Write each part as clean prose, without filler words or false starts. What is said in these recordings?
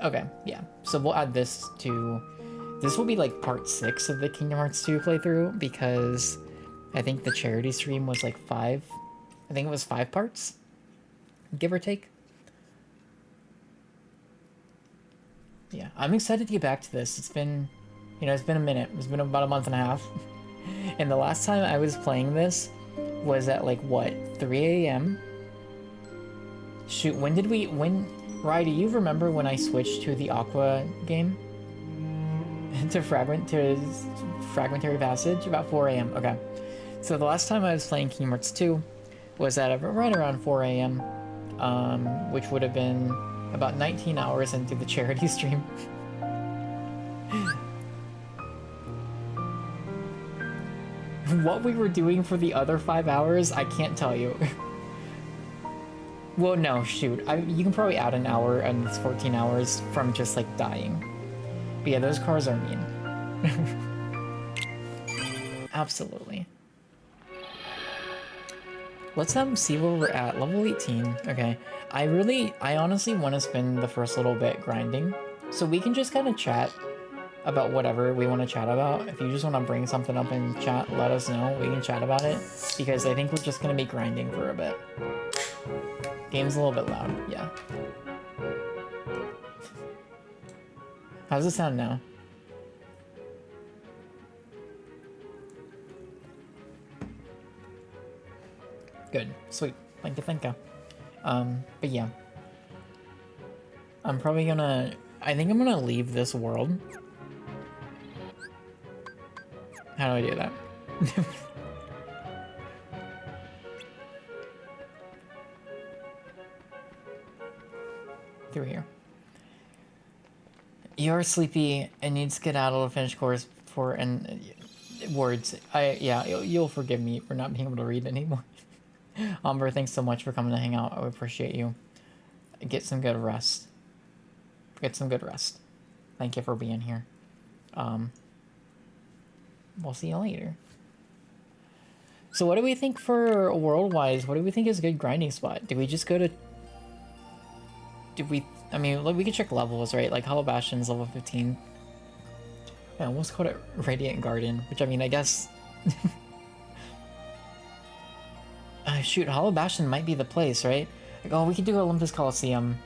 Okay, yeah. So we'll add this to... This will be like part 6 of the Kingdom Hearts 2 playthrough, because I think the charity stream was like 5... I think it was 5 parts? Give or take? Yeah, I'm excited to get back to this. It's been... You know, it's been a minute. It's been about a month and a half. And the last time I was playing this was at like, what, 3 a.m.? Shoot, when did we... Rai, do you remember when I switched to the Aqua game? to Fragmentary Passage? About 4 a.m. Okay. So the last time I was playing Kingdom Hearts 2 was at right around 4 a.m., which would have been about 19 hours into the charity stream. What we were doing for the other 5 hours, I can't tell you. Well, no, shoot. You can probably add an hour, and it's 14 hours from just, like, dying. But yeah, those cars are mean. Absolutely. Let's see where we're at. Level 18. Okay. I honestly want to spend the first little bit grinding. So we can just kind of chat about whatever we want to chat about. If you just want to bring something up in chat, let us know. We can chat about it. Because I think we're just going to be grinding for a bit. Game's a little bit loud, yeah. How's it sound now? Good, sweet. Thank you, thank you. But yeah. I'm probably gonna... I think I'm gonna leave this world. How do I do that? Through here. You're sleepy and need skedaddle to finish course for words. Yeah, you'll forgive me for not being able to read anymore. Umber, thanks so much for coming to hang out. I appreciate you. Get some good rest. Get some good rest. Thank you for being here. We'll see you later. So what do we think for world-wise? What do we think is a good grinding spot? Do we just go to... I mean, we could check levels, right? Like, Hollow Bastion's level 15. I almost called it Radiant Garden, which, I mean, I guess... shoot, Hollow Bastion might be the place, right? Like, oh, we could do Olympus Coliseum.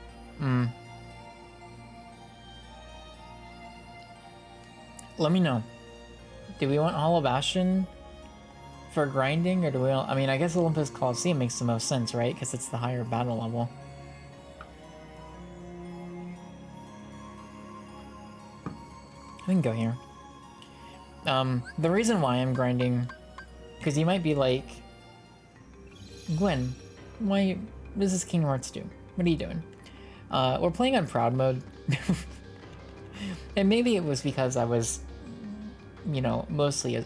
Let me know. Do we want Hollow Bastion for grinding, or do we... I mean, I guess Olympus Coliseum makes the most sense, right? Because it's the higher battle level. We can go here. The reason why I'm grinding, because you might be like, Gwen, why, this is Kingdom Hearts 2. What are you doing? We're playing on Proud Mode. And maybe it was because I was, you know, mostly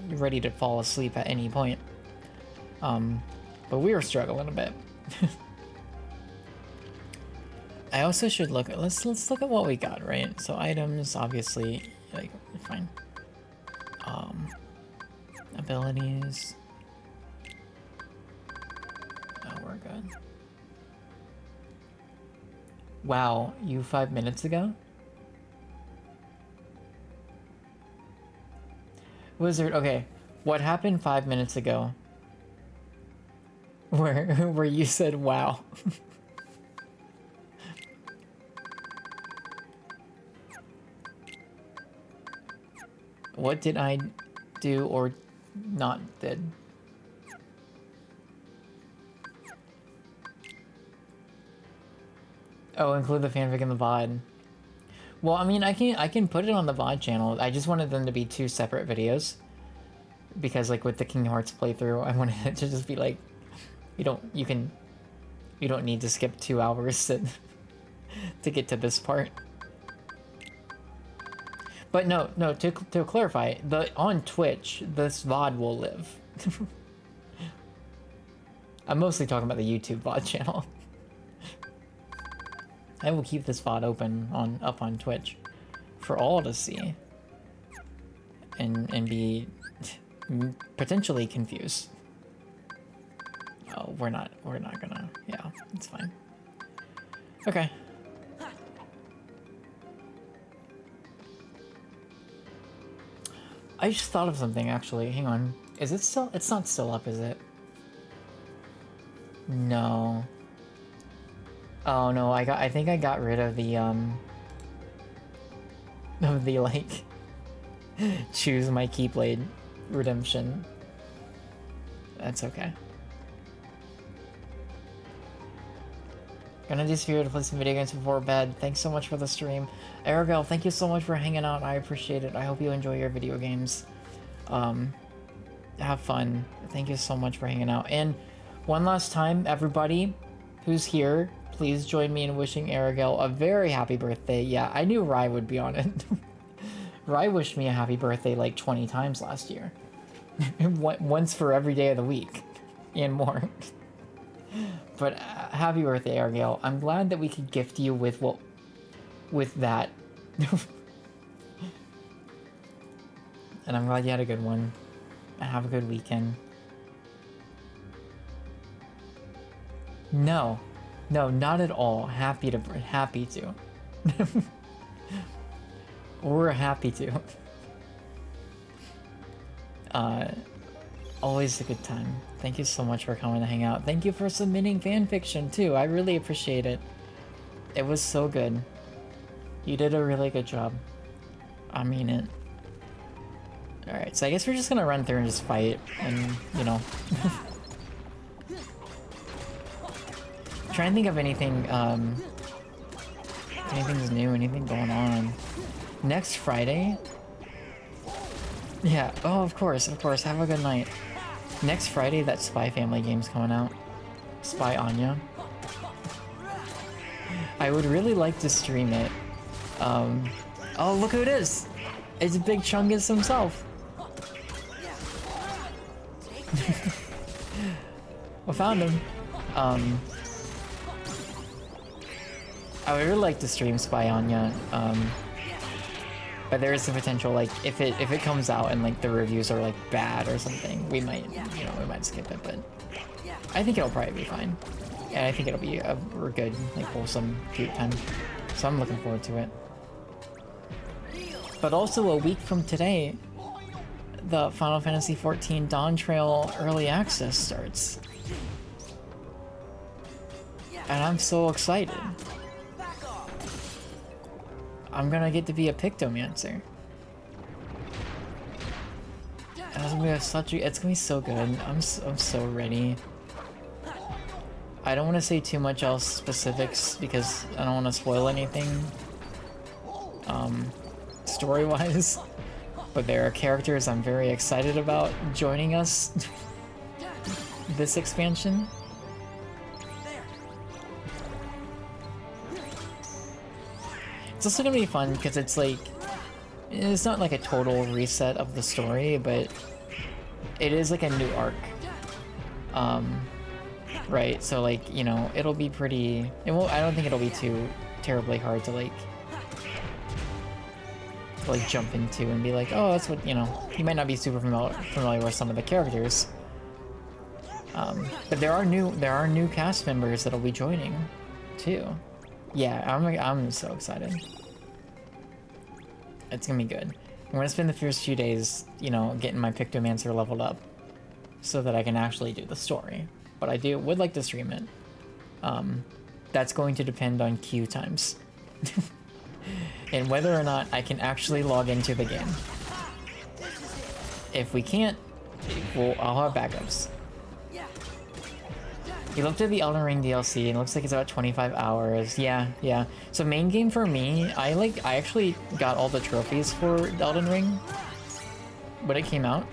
ready to fall asleep at any point. But we were struggling a bit. I also should look at, let's look at what we got, right? So items, obviously, like, fine. Abilities. Oh, we're good. Wow, you 5 minutes ago? Wizard, okay. What happened 5 minutes ago? Where you said wow. What did I do or not did? Oh, include the fanfic in the VOD. Well, I mean, I can put it on the VOD channel. I just wanted them to be 2 separate videos. Because, like, with the Kingdom Hearts playthrough, I wanted it to just be like, you don't need to skip 2 hours to get to this part. But no, to clarify, on Twitch, this VOD will live. I'm mostly talking about the YouTube VOD channel. I will keep this VOD open up on Twitch for all to see and be potentially confused. Oh, we're not gonna. Yeah, it's fine. Okay. I just thought of something actually. Hang on. Is it still? It's not still up, is it? No. Oh no, I think I got rid of the like choose my Keyblade redemption. That's okay. Gonna do Sphere to play some video games before bed. Thanks so much for the stream. Aragel, thank you so much for hanging out. I appreciate it. I hope you enjoy your video games. Have fun. Thank you so much for hanging out. And one last time, everybody who's here, please join me in wishing Aragel a very happy birthday. Yeah, I knew Rai would be on it. Rai wished me a happy birthday like 20 times last year. Once for every day of the week. And more. But happy birthday, Argale. I'm glad that we could gift you with that. And I'm glad you had a good one. And have a good weekend. No, not at all. Happy to. We're happy to. Always a good time. Thank you so much for coming to hang out. Thank you for submitting fanfiction too. I really appreciate it. It was so good. You did a really good job. I mean it. Alright, so I guess we're just gonna run through and just fight and, you know. Try and think of anything, if anything's new, anything going on. Next Friday? Yeah, oh, of course. Have a good night. Next Friday, that Spy Family game's coming out. Spy Anya. I would really like to stream it. Oh, look who it is! It's Big Chungus himself! I found him. I would really like to stream Spy Anya, but there is the potential, like, if it comes out and, like, the reviews are, like, bad or something, we might, you know, we might skip it, but I think it'll probably be fine. And I think it'll be a good, like, wholesome, cute time. So I'm looking forward to it. But also a week from today, the Final Fantasy XIV Dawntrail Early Access starts. And I'm so excited. I'm gonna get to be a Pictomancer. And it's gonna be it's gonna be so good. I'm so ready. I don't want to say too much else specifics because I don't want to spoil anything. Story-wise, but there are characters I'm very excited about joining us this expansion. It's also gonna be fun because it's like, it's not like a total reset of the story, but it is like a new arc. Right, so like, you know, it'll be pretty, I don't think it'll be too terribly hard to like jump into and be like, oh, that's what, you know, you might not be super familiar with some of the characters. But there are new cast members that'll be joining too. Yeah, I'm so excited. It's gonna be good. I'm gonna spend the first few days, you know, getting my Pictomancer leveled up so that I can actually do the story. But I would like to stream it. That's going to depend on queue times. And whether or not I can actually log into the game. If we can't, I'll have backups. You looked at the Elden Ring DLC and it looks like it's about 25 hours. Yeah. So main game for me, I actually got all the trophies for Elden Ring when it came out.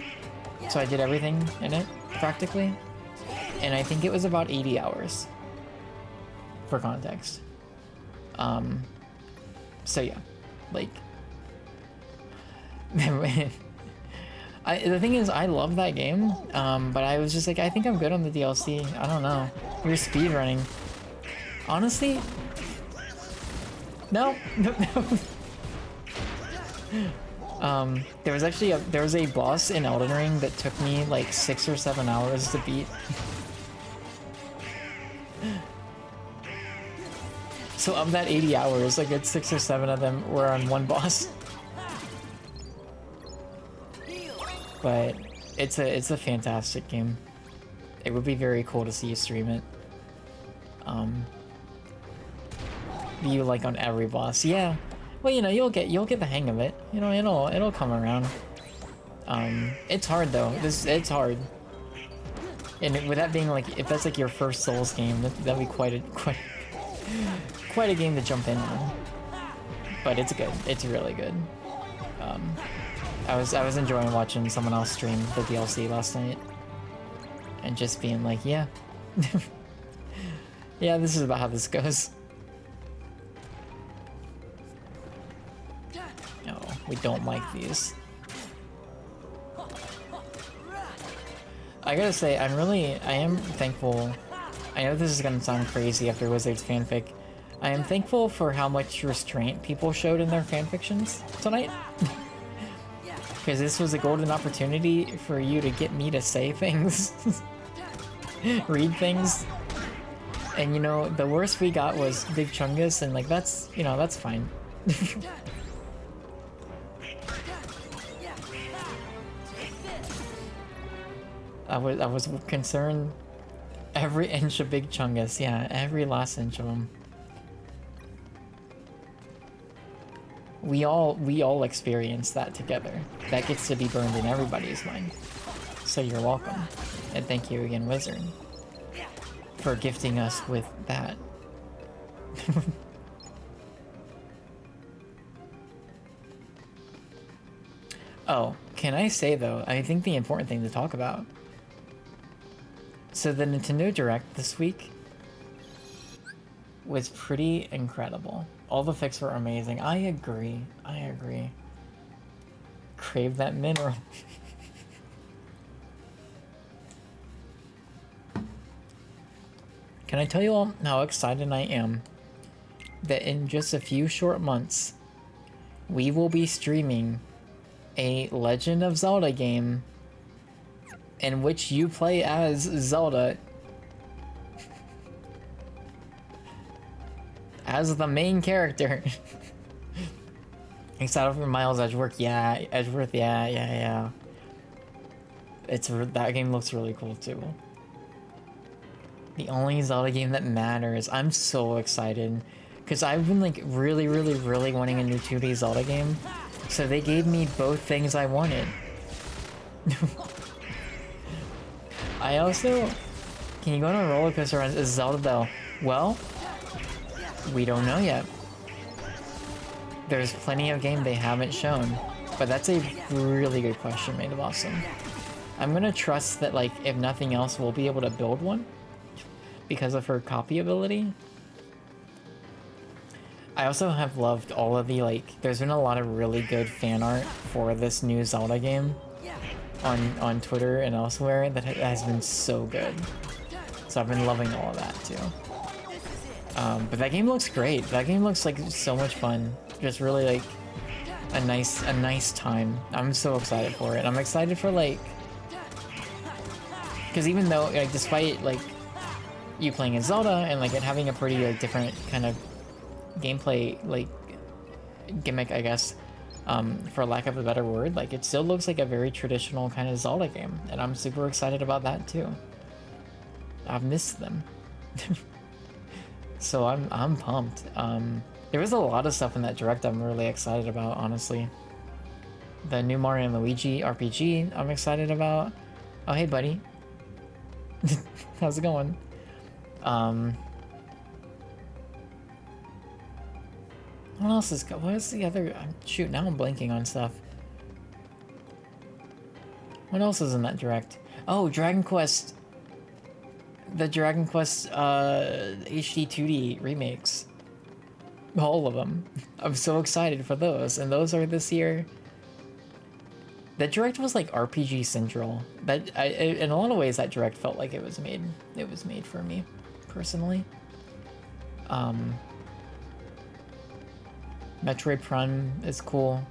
So I did everything in it, practically. And I think it was about 80 hours. For context. So yeah, like, the thing is, I love that game, but I was just like, I think I'm good on the DLC. I don't know. You're speedrunning. Honestly, no. There was actually a boss in Elden Ring that took me like 6 or 7 hours to beat. So of that 80 hours, a good 6 or 7 of them were on one boss. But it's a fantastic game. It would be very cool to see you stream it. You like on every boss, yeah. Well, you know, you'll get the hang of it. You know, it'll come around. It's hard though. It's hard. And with that being like, if that's like your first Souls game, that'd be quite a game to jump in on. But it's good. It's really good. I was enjoying watching someone else stream the DLC last night, and just being like, yeah, yeah, this is about how this goes. No, we don't like these. I gotta say, I am thankful. I know this is gonna sound crazy after Wizards fanfic. I am thankful for how much restraint people showed in their fanfictions tonight. Because this was a golden opportunity for you to get me to say things. Read things. And you know, the worst we got was Big Chungus, and like that's, you know, that's fine. I was concerned every inch of Big Chungus, yeah, every last inch of him. We all experience that together. That gets to be burned in everybody's mind. So you're welcome. And thank you again, Wizard, for gifting us with that. Oh, can I say though, I think the important thing to talk about. So the Nintendo Direct this week was pretty incredible. All the fics were amazing. I agree. Crave that mineral. Can I tell you all how excited I am that in just a few short months, we will be streaming a Legend of Zelda game in which you play as Zelda as the main character. Excited for Miles Edgeworth, yeah, yeah. That game looks really cool too. The only Zelda game that matters. I'm so excited because I've been like really wanting a new 2D Zelda game. So they gave me both things I wanted. I also... Can you go on a roller coaster run as Zelda though? Well, we don't know yet. There's plenty of game they haven't shown, but that's a really good question made of Awesome. I'm gonna trust that, like, if nothing else, we'll be able to build one because of her copy ability. I also have loved all of the, like, there's been a lot of really good fan art for this new Zelda game on Twitter and elsewhere that has been so good. So I've been loving all of that too. But that game looks great. That game looks like so much fun. Just really like a nice time. I'm so excited for it. I'm excited for like, because even though like despite like you playing as Zelda and like it having a pretty like different kind of gameplay like gimmick, I guess, for lack of a better word, like it still looks like a very traditional kind of Zelda game, and I'm super excited about that too. I've missed them. So I'm pumped. There was a lot of stuff in that direct I'm really excited about, honestly. The new Mario and Luigi RPG I'm excited about. Oh hey buddy. How's it going? What else is what is the other shoot, now I'm blanking on stuff. What else is in that direct? Oh, Dragon Quest. The Dragon Quest HD 2D remakes. All of them. I'm so excited for those, and those are this year. That direct was like RPG Central. In a lot of ways, that direct felt like it was made for me, personally. Metroid Prime is cool.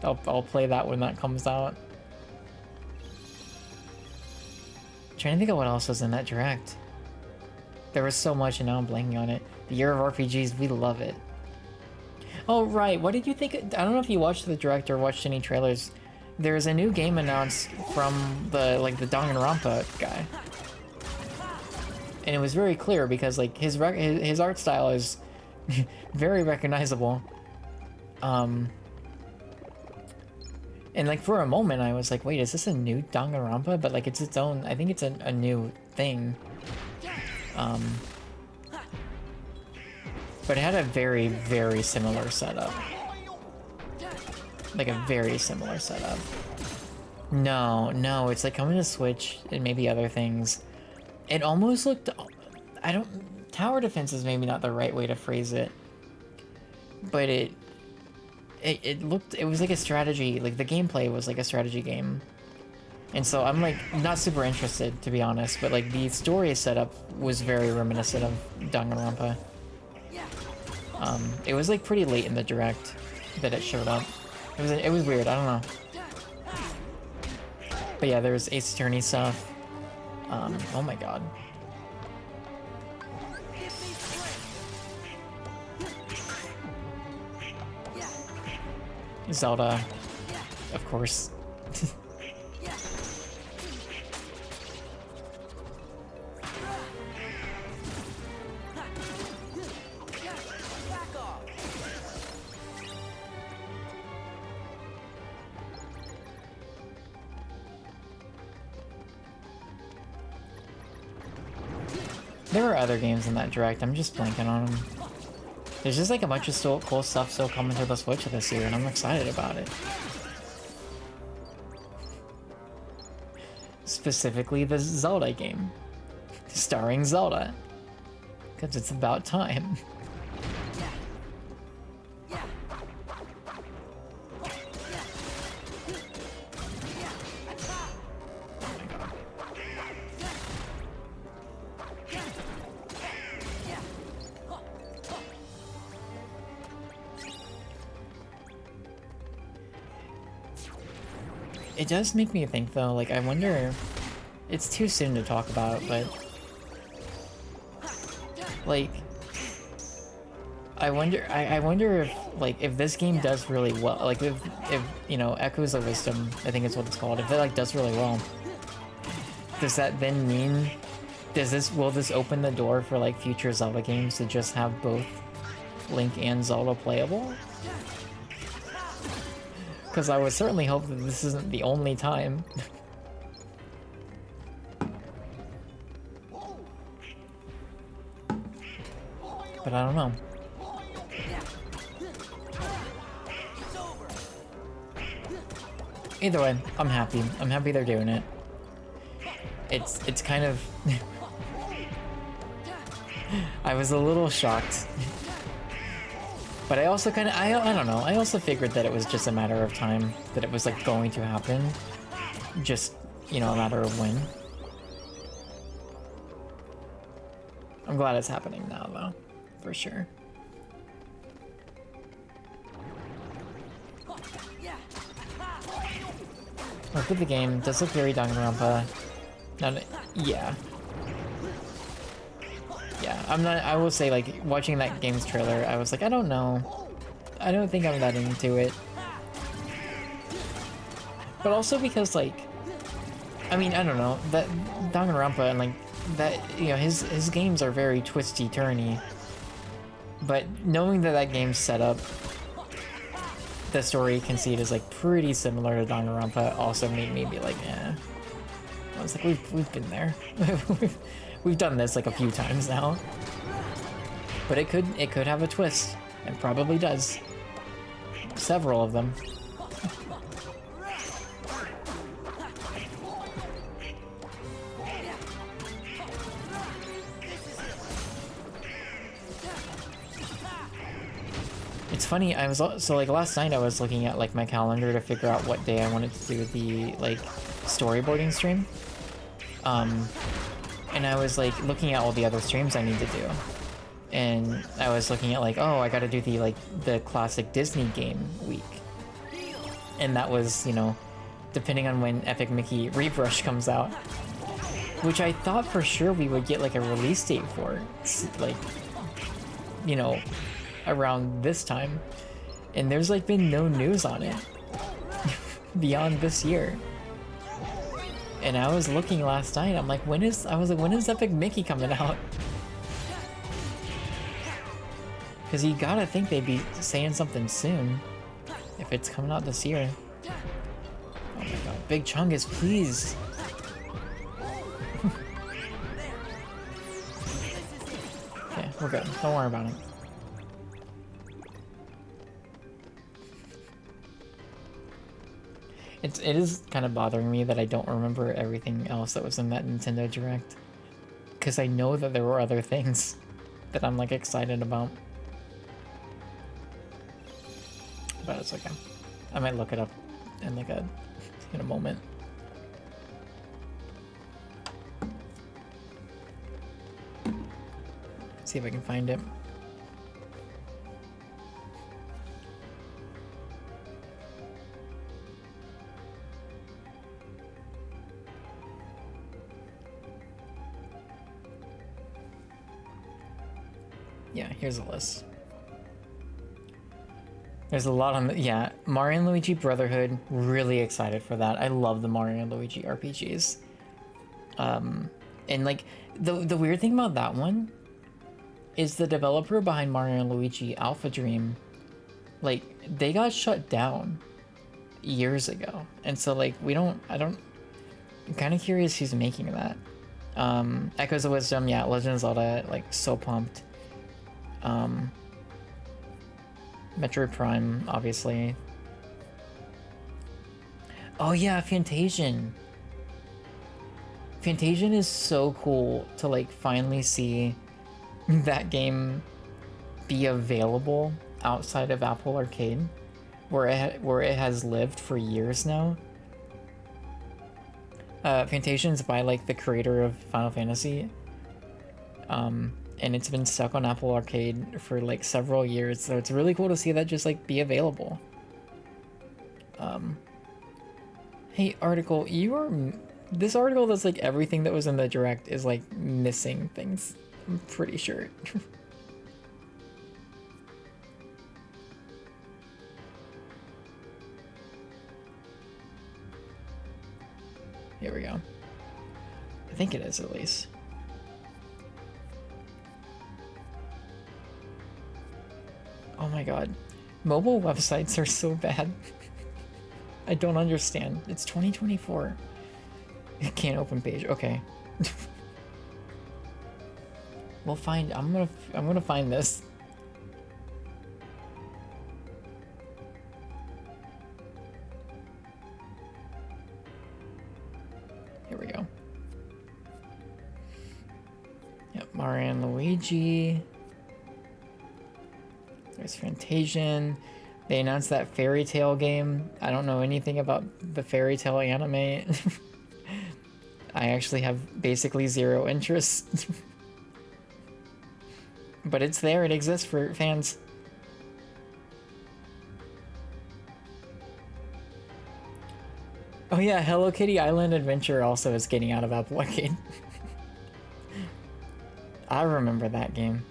I'll play that when that comes out. Trying to think of what else was in that direct. There was so much and now I'm blanking on it. The Year of RPGs, we love it. Oh right, what did you think? I don't know if you watched the direct or watched any trailers, there's a new game announced from the Danganronpa guy, and it was very clear because like his art style is very recognizable. And like for a moment I was like, wait, is this a new Danganronpa? But like it's its own, I think it's a new thing. But it had a very, very similar setup. Like a very similar setup. No, it's like coming to Switch and maybe other things. It almost looked, tower defense is maybe not the right way to phrase it. But it was like a strategy, like the gameplay was like a strategy game. And so I'm like not super interested, to be honest, but like the story setup was very reminiscent of Danganronpa. It was like pretty late in the direct that it showed up. It was weird, I don't know. But yeah, there was Ace Attorney stuff. Oh my god. Zelda, of course. There are other games in that direct, I'm just blanking on them. There's just like a bunch of cool stuff still coming to the Switch this year, and I'm excited about it. Specifically the Zelda game. Starring Zelda. Because it's about time. It does make me think though, like I wonder, it's too soon to talk about, but like I wonder if like if this game does really well, like if you know, Echoes of Wisdom, I think is what it's called, if it like does really well, does that then mean, will this open the door for like future Zelda games to just have both Link and Zelda playable? Because I would certainly hope that this isn't the only time. But I don't know. Either way, I'm happy. I'm happy they're doing it. It's kind of... I was a little shocked. But I also kind of, I don't know, I also figured that it was just a matter of time, that it was like going to happen. Just, you know, a matter of when. I'm glad it's happening now though, for sure. Look at the game, does look very Danganronpa. Yeah. Yeah, I will say, like, watching that game's trailer, I was like, I don't know. I don't think I'm that into it. But also because, like, I mean, I don't know, that Danganronpa and, like, that, you know, his games are very twisty-turny. But knowing that that game's set up, the story conceit is, like, pretty similar to Danganronpa also made me be like, eh. I was like, we've been there. We've done this like a few times now. But it could have a twist, and probably does. Several of them. It's funny, I was so like last night I was looking at like my calendar to figure out what day I wanted to do the like storyboarding stream. And I was like looking at all the other streams I need to do. And I was looking at like, oh, I gotta do the classic Disney game week. And that was, you know, depending on when Epic Mickey Rebrush comes out. Which I thought for sure we would get like a release date for. Like, you know, around this time. And there's like been no news on it. beyond this year. And I was looking last night, I'm like, when is Epic Mickey coming out? Because you gotta think they'd be saying something soon, if it's coming out this year. Oh my god, Big Chungus, please! Okay, we're good, don't worry about it. It is kind of bothering me that I don't remember everything else that was in that Nintendo Direct. Because I know that there were other things that I'm like excited about. But it's okay. I might look it up in like in a moment. See if I can find it. Yeah, here's a list. There's a lot on the, yeah, Mario and Luigi Brotherhood, really excited for that. I love the Mario and Luigi RPGs. And like, the weird thing about that one is the developer behind Mario and Luigi Alpha Dream, like, they got shut down years ago. And so like, I'm kind of curious who's making that. Echoes of Wisdom, yeah, Legend of Zelda, like, so pumped. Metroid Prime, obviously. Oh yeah, Fantasian. Fantasian is so cool to like finally see that game be available outside of Apple Arcade, where it has lived for years now. Fantasian's by like the creator of Final Fantasy. And it's been stuck on Apple Arcade for like several years, so it's really cool to see that just like be available. Hey, article, this article that's like everything that was in the Direct is like missing things, I'm pretty sure. Here we go. I think it is, at least. Oh my god. Mobile websites are so bad. I don't understand. It's 2024. You can't open page. Okay. We'll find. I'm gonna find this. Here we go. Yep, Mario and Luigi. There's Fantasian. They announced that Fairy Tail game. I don't know anything about the Fairy Tail anime. I actually have basically zero interest. But it's there, it exists for fans. Oh yeah, Hello Kitty Island Adventure also is getting out of Apple Arcade. I remember that game.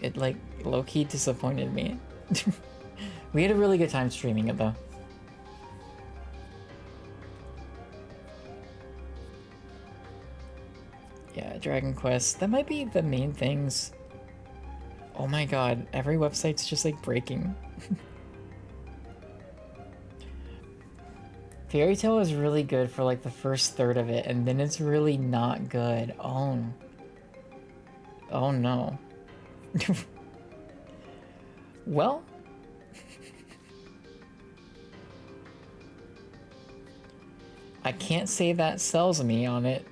It like low-key disappointed me. We had a really good time streaming it though. Yeah, Dragon Quest. That might be the main things. Oh my god, every website's just like breaking. Fairy Tail is really good for like the first third of it, and then it's really not good. Oh no. Well, I can't say that sells me on it.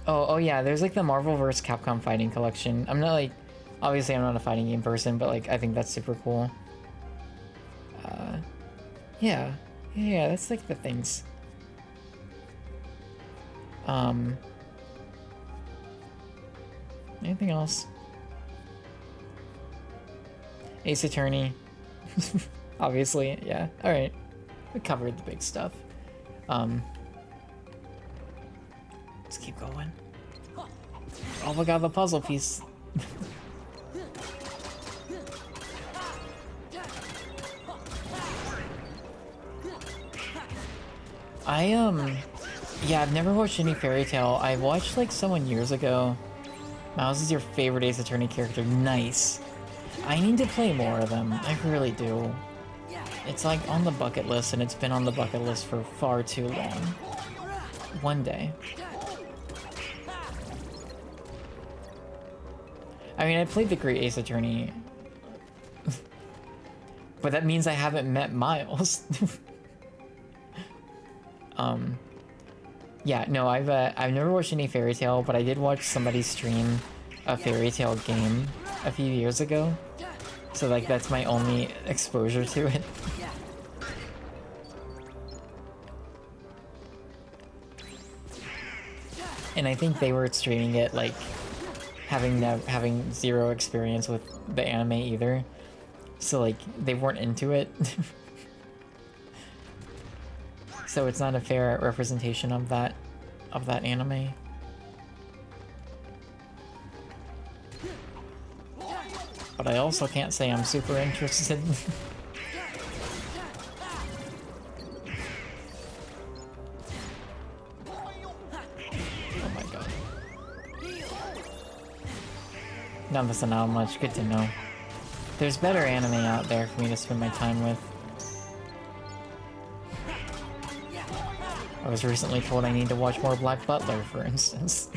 Oh yeah, there's like the Marvel vs. Capcom fighting collection. I'm not like, obviously I'm not a fighting game person, but like I think that's super cool. Yeah, that's like the things. Anything else? Ace Attorney. Obviously, yeah. Alright. We covered the big stuff. Let's keep going. Oh my god, the puzzle piece. Yeah, I've never watched any Fairy Tail. I watched like someone years ago. Miles is your favorite Ace Attorney character. Nice. I need to play more of them. I really do. It's like on the bucket list, and it's been on the bucket list for far too long. One day. I mean, I played the Great Ace Attorney, but that means I haven't met Miles. Yeah, no, I've never watched any Fairy Tail, but I did watch somebody stream a Fairy Tail game a few years ago. So like that's my only exposure to it. And I think they were streaming it like having zero experience with the anime either. So like they weren't into it. So it's not a fair representation of that anime. But I also can't say I'm super interested. Oh my god. Not missing out much, good to know. There's better anime out there for me to spend my time with. I was recently told I need to watch more Black Butler, for instance.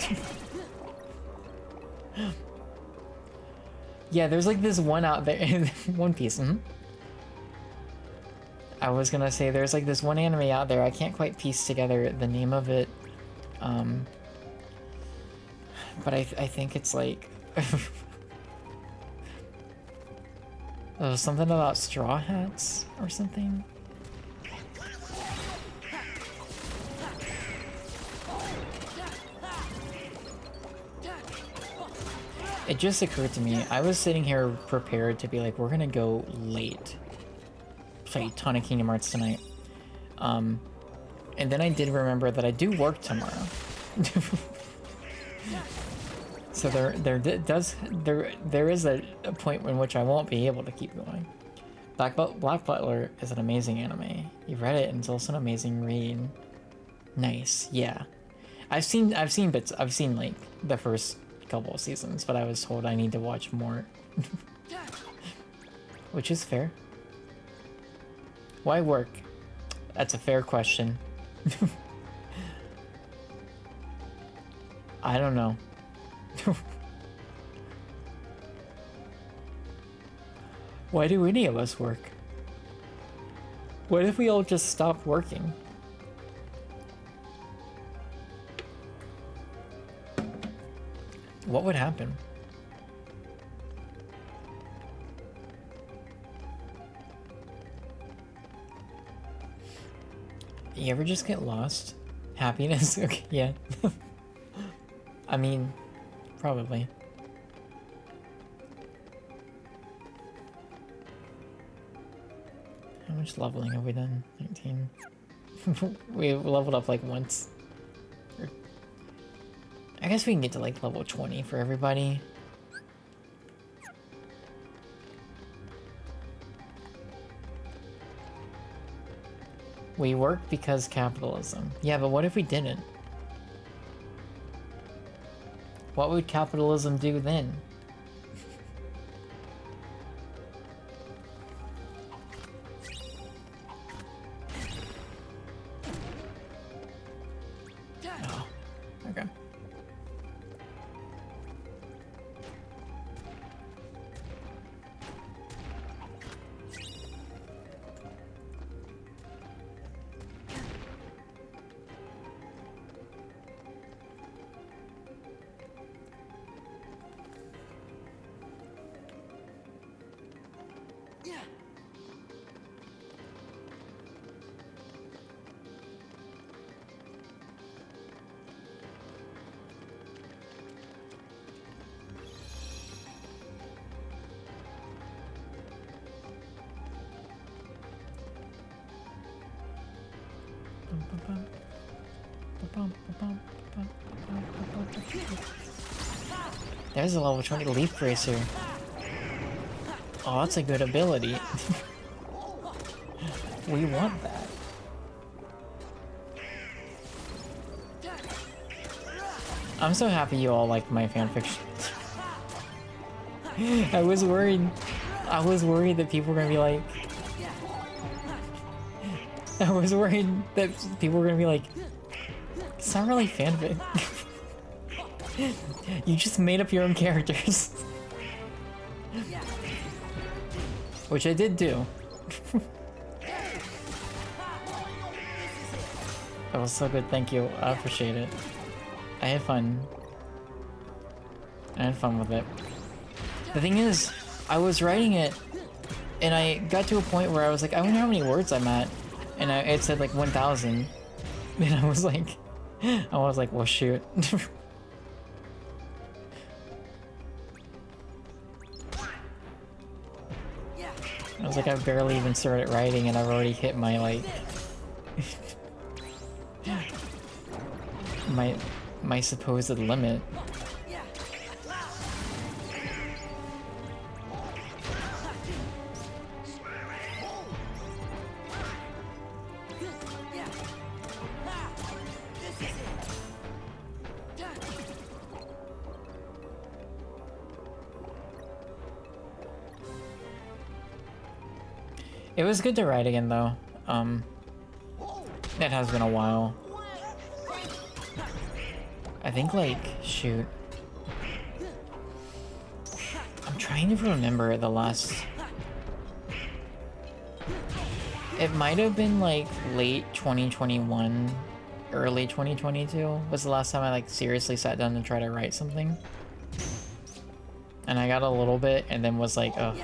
Yeah, there's like this one out there in One Piece. I was gonna say there's like this one anime out there. I can't quite piece together the name of it. But I think it's like something about Straw Hats or something. It just occurred to me, I was sitting here prepared to be like, we're gonna go late. Play a ton of Kingdom Hearts tonight. And then I did remember that I do work tomorrow. So there is a point in which I won't be able to keep going. Black Butler is an amazing anime. You've read it and it's also an amazing read. Nice, yeah. I've seen bits, I've seen like the first couple of seasons, but I was told I need to watch more. Which is fair. Why work? That's a fair question. I don't know. Why do any of us work? What if we all just stopped working? What would happen? You ever just get lost? Happiness? Okay, yeah. I mean, probably. How much leveling have we done? 19. We leveled up like once. I guess we can get to like level 20 for everybody. We work because capitalism. Yeah, but what if we didn't? What would capitalism do then? Oh, okay. There's a level 20 Leaf Bracer. Oh, that's a good ability. We want that. I'm so happy you all liked my fanfiction. I was worried. I was worried that people were gonna be like. I was worried that people were gonna be like, it's not really fanfic. You just made up your own characters. Which I did do. That was so good, thank you. I appreciate it. I had fun. I had fun with it. The thing is, I was writing it, and I got to a point where I was like, I wonder how many words I'm at. And it said like 1,000. And I was like, well shoot. I was like, I barely even started writing and I've already hit my like... my supposed limit. It was good to write again though. It has been a while. I think like, shoot. I'm trying to remember the last... It might have been like late 2021, early 2022 was the last time I like seriously sat down and tried to write something. And I got a little bit and then was like, oh,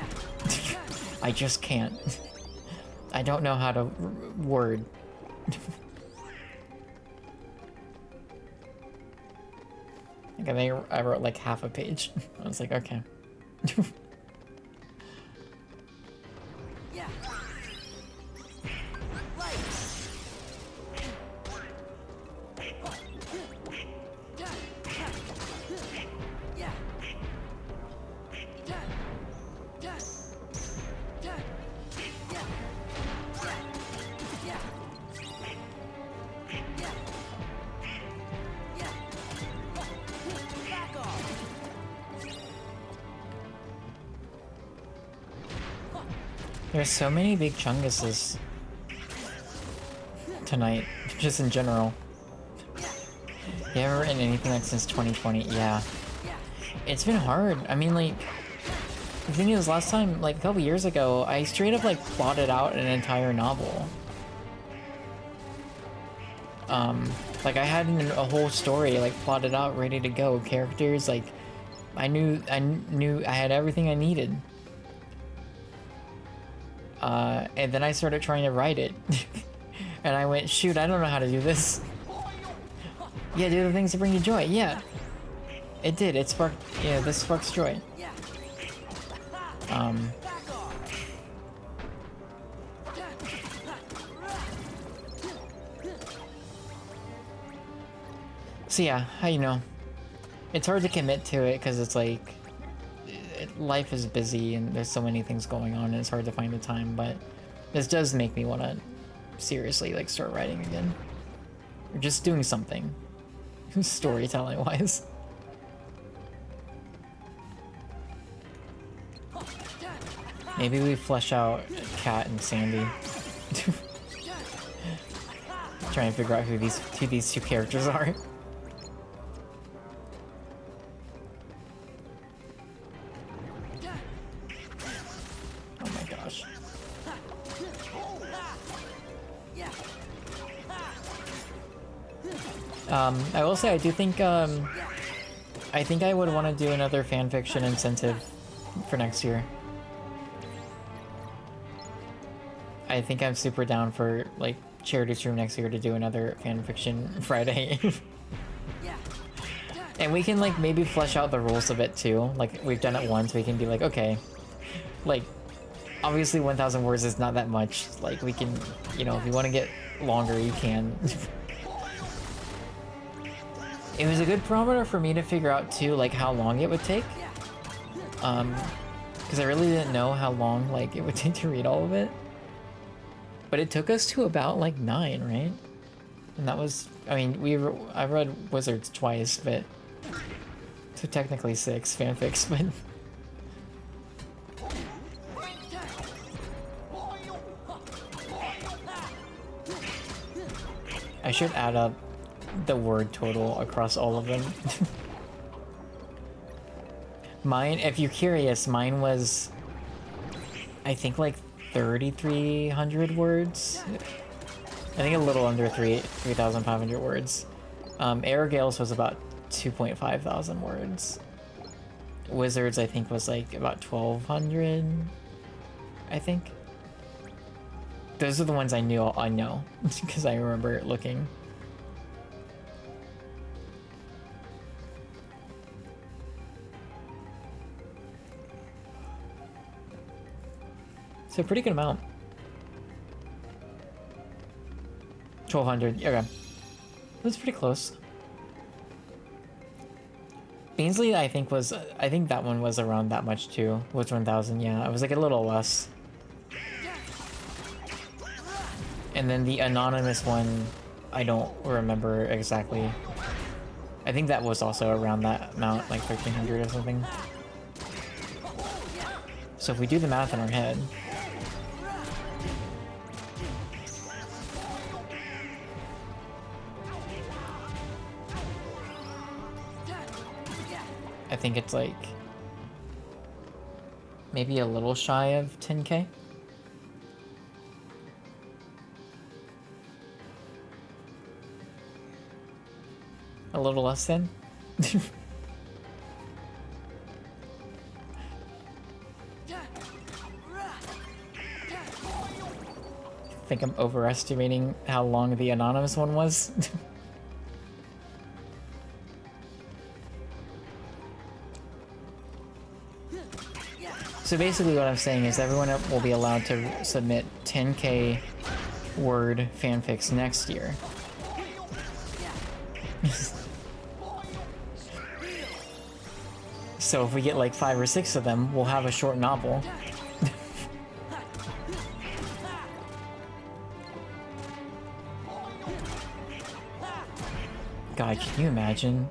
I just can't. I don't know how to word. I think I wrote like half a page. I was like, okay. There's so many big chunguses tonight, just in general. You haven't written anything like since 2020? Yeah. It's been hard. I mean, like, the thing is, last time, like a couple years ago, I straight up like plotted out an entire novel. Like I had a whole story like plotted out, ready to go. Characters, like, I knew I had everything I needed. And then I started trying to write it. And I went, shoot, I don't know how to do this. Yeah, do the things that bring you joy. Yeah. It did. It sparked, yeah, this sparks joy. So yeah, you know, it's hard to commit to it because it's like, life is busy and there's so many things going on and it's hard to find the time, but this does make me want to seriously like start writing again. Or just doing something. Storytelling wise. Maybe we flesh out Kat and Sandy. Try and figure out who these two characters are. I will say I do think, I think I would want to do another fanfiction incentive for next year. I think I'm super down for, like, Charity Stream next year to do another fanfiction Friday. And we can, like, maybe flesh out the rules a bit, too. Like, we've done it once, we can be like, okay, like, obviously 1,000 words is not that much. Like, we can, you know, if you want to get longer, you can. It was a good barometer for me to figure out too, like how long it would take. Because I really didn't know how long like it would take to read all of it. But it took us to about like 9, right? And that was, I mean, I read Wizards twice, but So technically 6 fanfics, but... I should add up the word total across all of them. Mine, if you're curious, mine was, I think, like 3,300 words. I think a little under 3,500 words. Airgale's was about 2.5 thousand words. Wizards, I think, was like about 1,200, I think. Those are the ones I know, because I remember looking. So pretty good amount. 1,200, okay. That's pretty close. Beansley, I think that one was around that much too. Was 1,000, yeah. It was like a little less. And then the anonymous one, I don't remember exactly. I think that was also around that amount, like 1,300 or something. So if we do the math in our head, I think it's like maybe a little shy of 10K. A little less than. I think I'm overestimating how long the anonymous one was. So basically what I'm saying is everyone will be allowed to submit 10K word fanfics next year. So if we get like 5 or 6 of them, we'll have a short novel. God, can you imagine?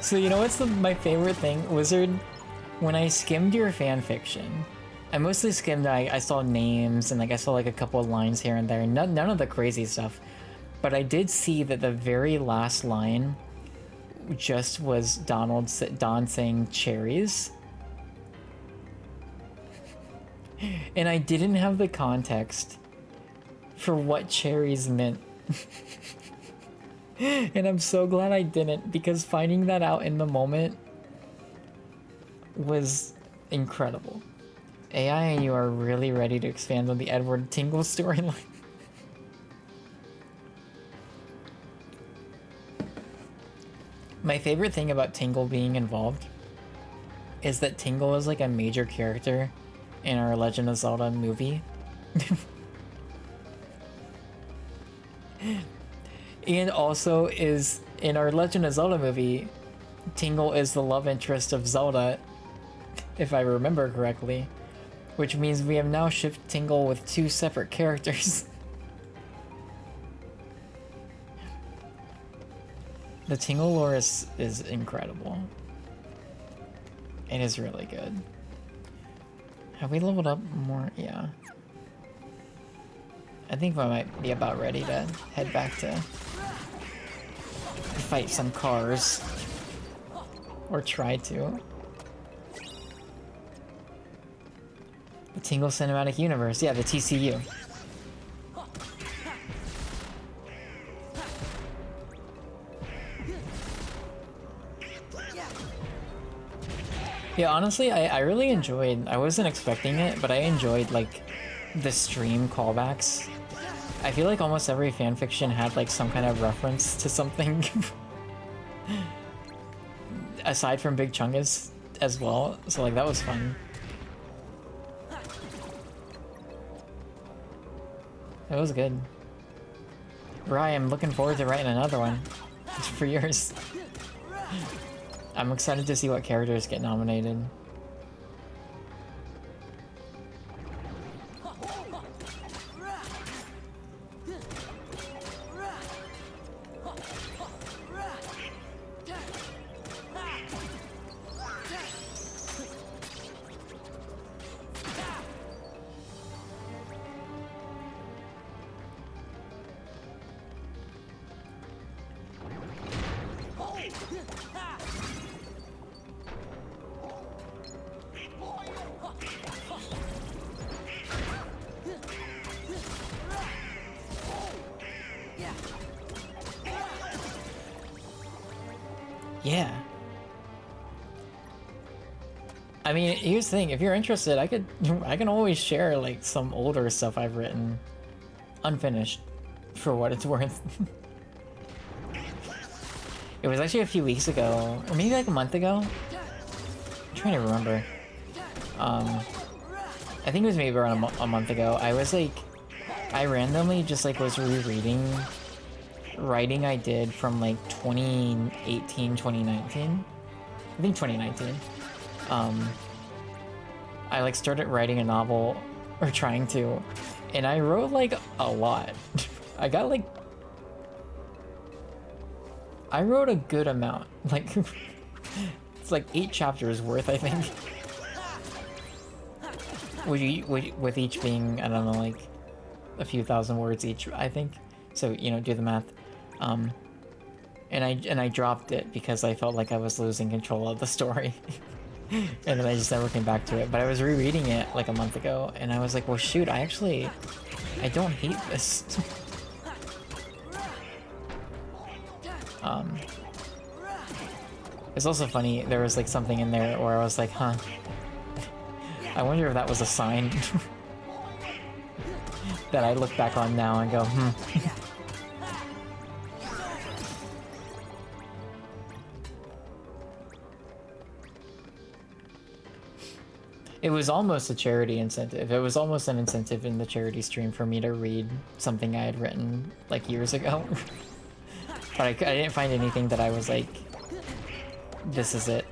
So you know what's my favorite thing, Wizard? When I skimmed your fanfiction, I mostly skimmed, I saw names and like I saw like a couple of lines here and there, none of the crazy stuff. But I did see that the very last line just was Don saying cherries. And I didn't have the context for what cherries meant. And I'm so glad I didn't, because finding that out in the moment was incredible. AI and you are really ready to expand on the Edward Tingle storyline. My favorite thing about Tingle being involved is that Tingle is like a major character in our Legend of Zelda movie. And also is in our Legend of Zelda movie, Tingle is the love interest of Zelda, if I remember correctly. Which means we have now shipped Tingle with 2 separate characters. The Tingle lore is incredible. It is really good. Have we leveled up more? Yeah. I think I might be about ready to head back to fight some cars. Or try to. The Tingle Cinematic Universe. Yeah, the TCU. Yeah, honestly, I really enjoyed, I wasn't expecting it, but I enjoyed, like, the stream callbacks. I feel like almost every fanfiction had, like, some kind of reference to something. Aside from Big Chungus as well, so, like, that was fun. It was good. Rai, I'm looking forward to writing another one. It's for yours. I'm excited to see what characters get nominated. Yeah. I mean, here's the thing. If you're interested, I can always share like some older stuff I've written, unfinished, for what it's worth. It was actually a few weeks ago, or maybe like a month ago. I'm trying to remember. I think it was maybe around a month ago. I was like, I randomly just like was rereading writing I did from like 2018, 2019. I think 2019. I like started writing a novel, or trying to, and I wrote like a lot. I got like, I wrote a good amount. Like, it's like 8 chapters worth, I think. With each being, I don't know, like a few thousand words each, I think. So, you know, do the math. And I dropped it because I felt like I was losing control of the story. And then I just never came back to it. But I was rereading it like a month ago, and I was like, well, shoot, I don't hate this. It's also funny, there was like something in there where I was like, huh, I wonder if that was a sign that I look back on now and go, hmm. It was almost a charity incentive. It was almost an incentive in the charity stream for me to read something I had written like years ago. But I didn't find anything that I was like, this is it.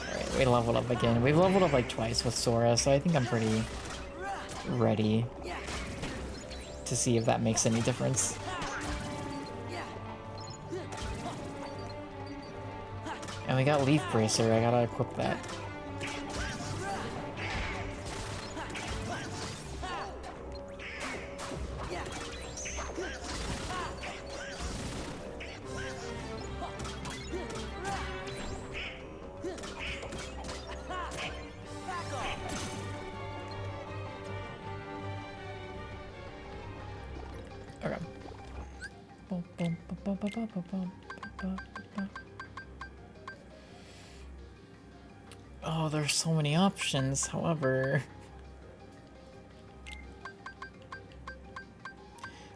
Alright, we leveled up again. We've leveled up like twice with Sora, so I think I'm pretty ready to see if that makes any difference. And we got Leaf Bracer, I gotta equip that. Oh, there's so many options, however.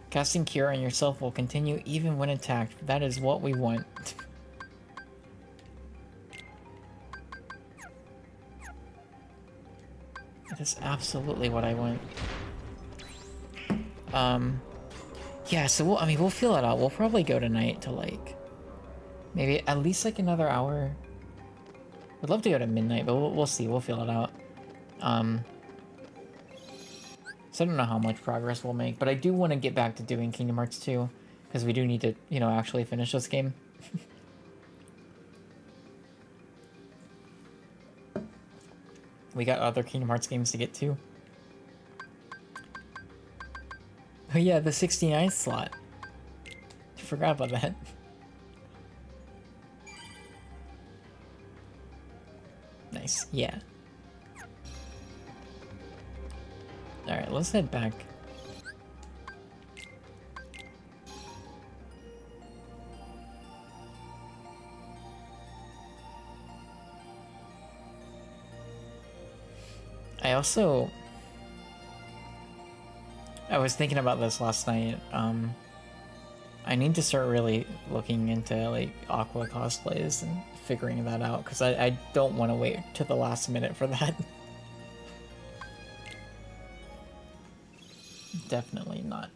Casting Cure on yourself will continue even when attacked. That is what we want. That is absolutely what I want. Yeah, so we'll feel it out. We'll probably go tonight to like, maybe at least like another hour. I'd love to go to midnight, but we'll see. We'll feel it out. So I don't know how much progress we'll make, but I do want to get back to doing Kingdom Hearts 2, because we do need to, you know, actually finish this game. We got other Kingdom Hearts games to get to. Oh yeah, the 69th slot. I forgot about that. Nice, yeah. Alright, let's head back. I was thinking about this last night. I need to start really looking into like Aqua cosplays and figuring that out, because I don't want to wait to the last minute for that. Definitely not.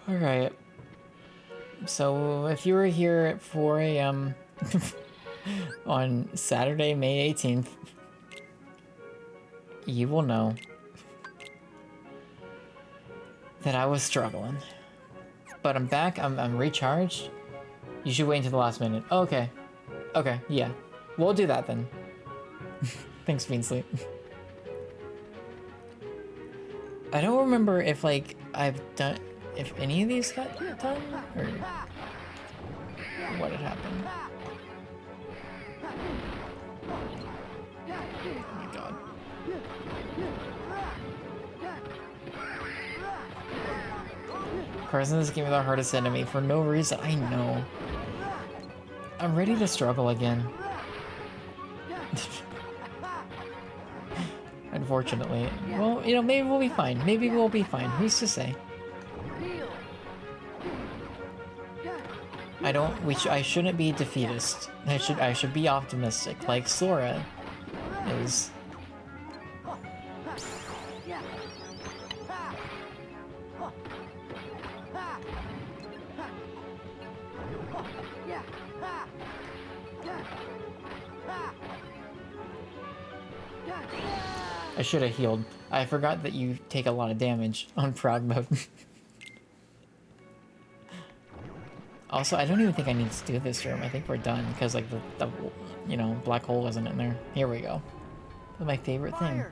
Alright. So if you were here at 4 a.m. on Saturday, May 18th, you will know that I was struggling. But I'm back, I'm recharged. You should wait until the last minute. Oh, okay. Okay, yeah. We'll do that then. Thanks, Beansleep. I don't remember if, like, if any of these got done, or what had happened. Oh my god. Carson is giving me the hardest enemy for no reason. I know. I'm ready to struggle again. Unfortunately. Well, you know, maybe we'll be fine. Maybe we'll be fine. Who's to say? I shouldn't be defeatist. I should be optimistic, like Sora is. I should have healed. I forgot that you take a lot of damage on prog mode. Also, I don't even think I need to do this room. I think we're done because like the you know, black hole wasn't in there. Here we go. That's my favorite thing.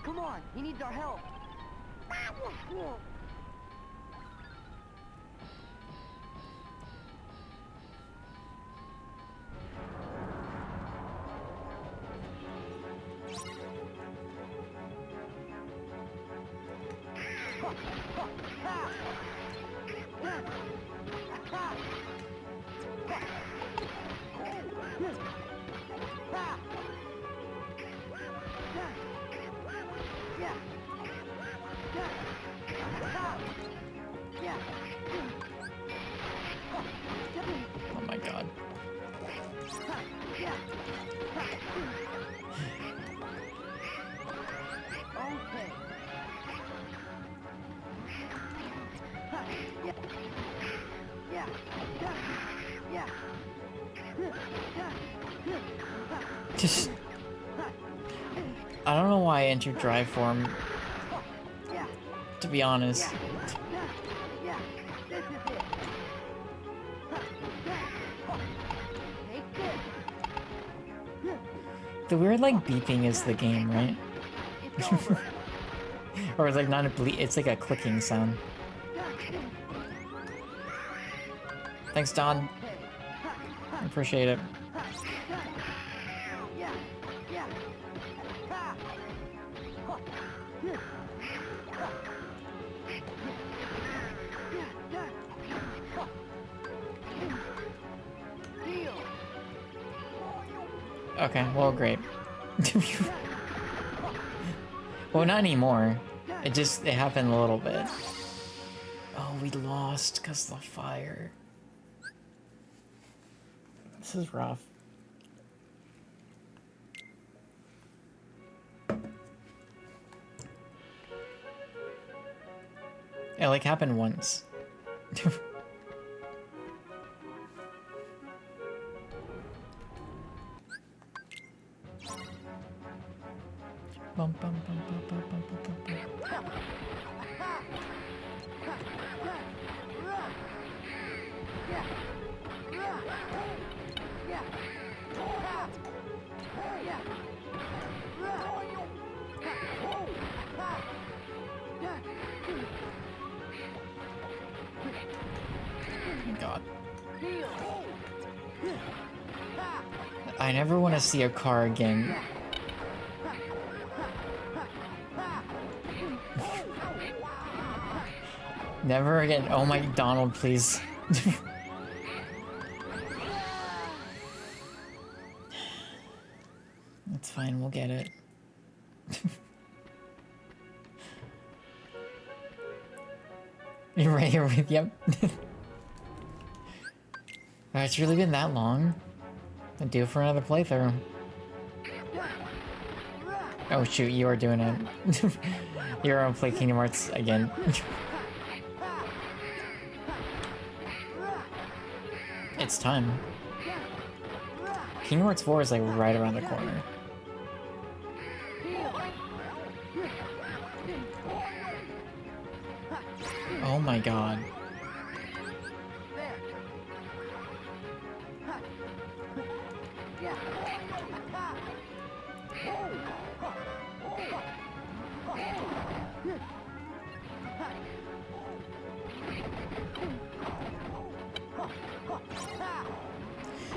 Come on, he needs our help. Oh my god. Just... I don't know why I entered drive form, to be honest. The weird, like, beeping is the game, right? Or it's like not a bleep, it's like a clicking sound. Thanks, Don. I appreciate it. Okay, well, great. Well, not anymore. It happened a little bit. Oh, we lost because of the fire. This is rough. It like happened once. Bum, bum, bum, bum, bum, bum, bum, bum. God. I never want to see a car again. Never again. Oh my, Donald, please. That's fine, we'll get it. You're right here with, yep. It's really been that long. I'd do it for another playthrough. Oh shoot, you are doing it. You're on play Kingdom Hearts again. It's time. Kingdom Hearts 4 is like right around the corner. Oh my god.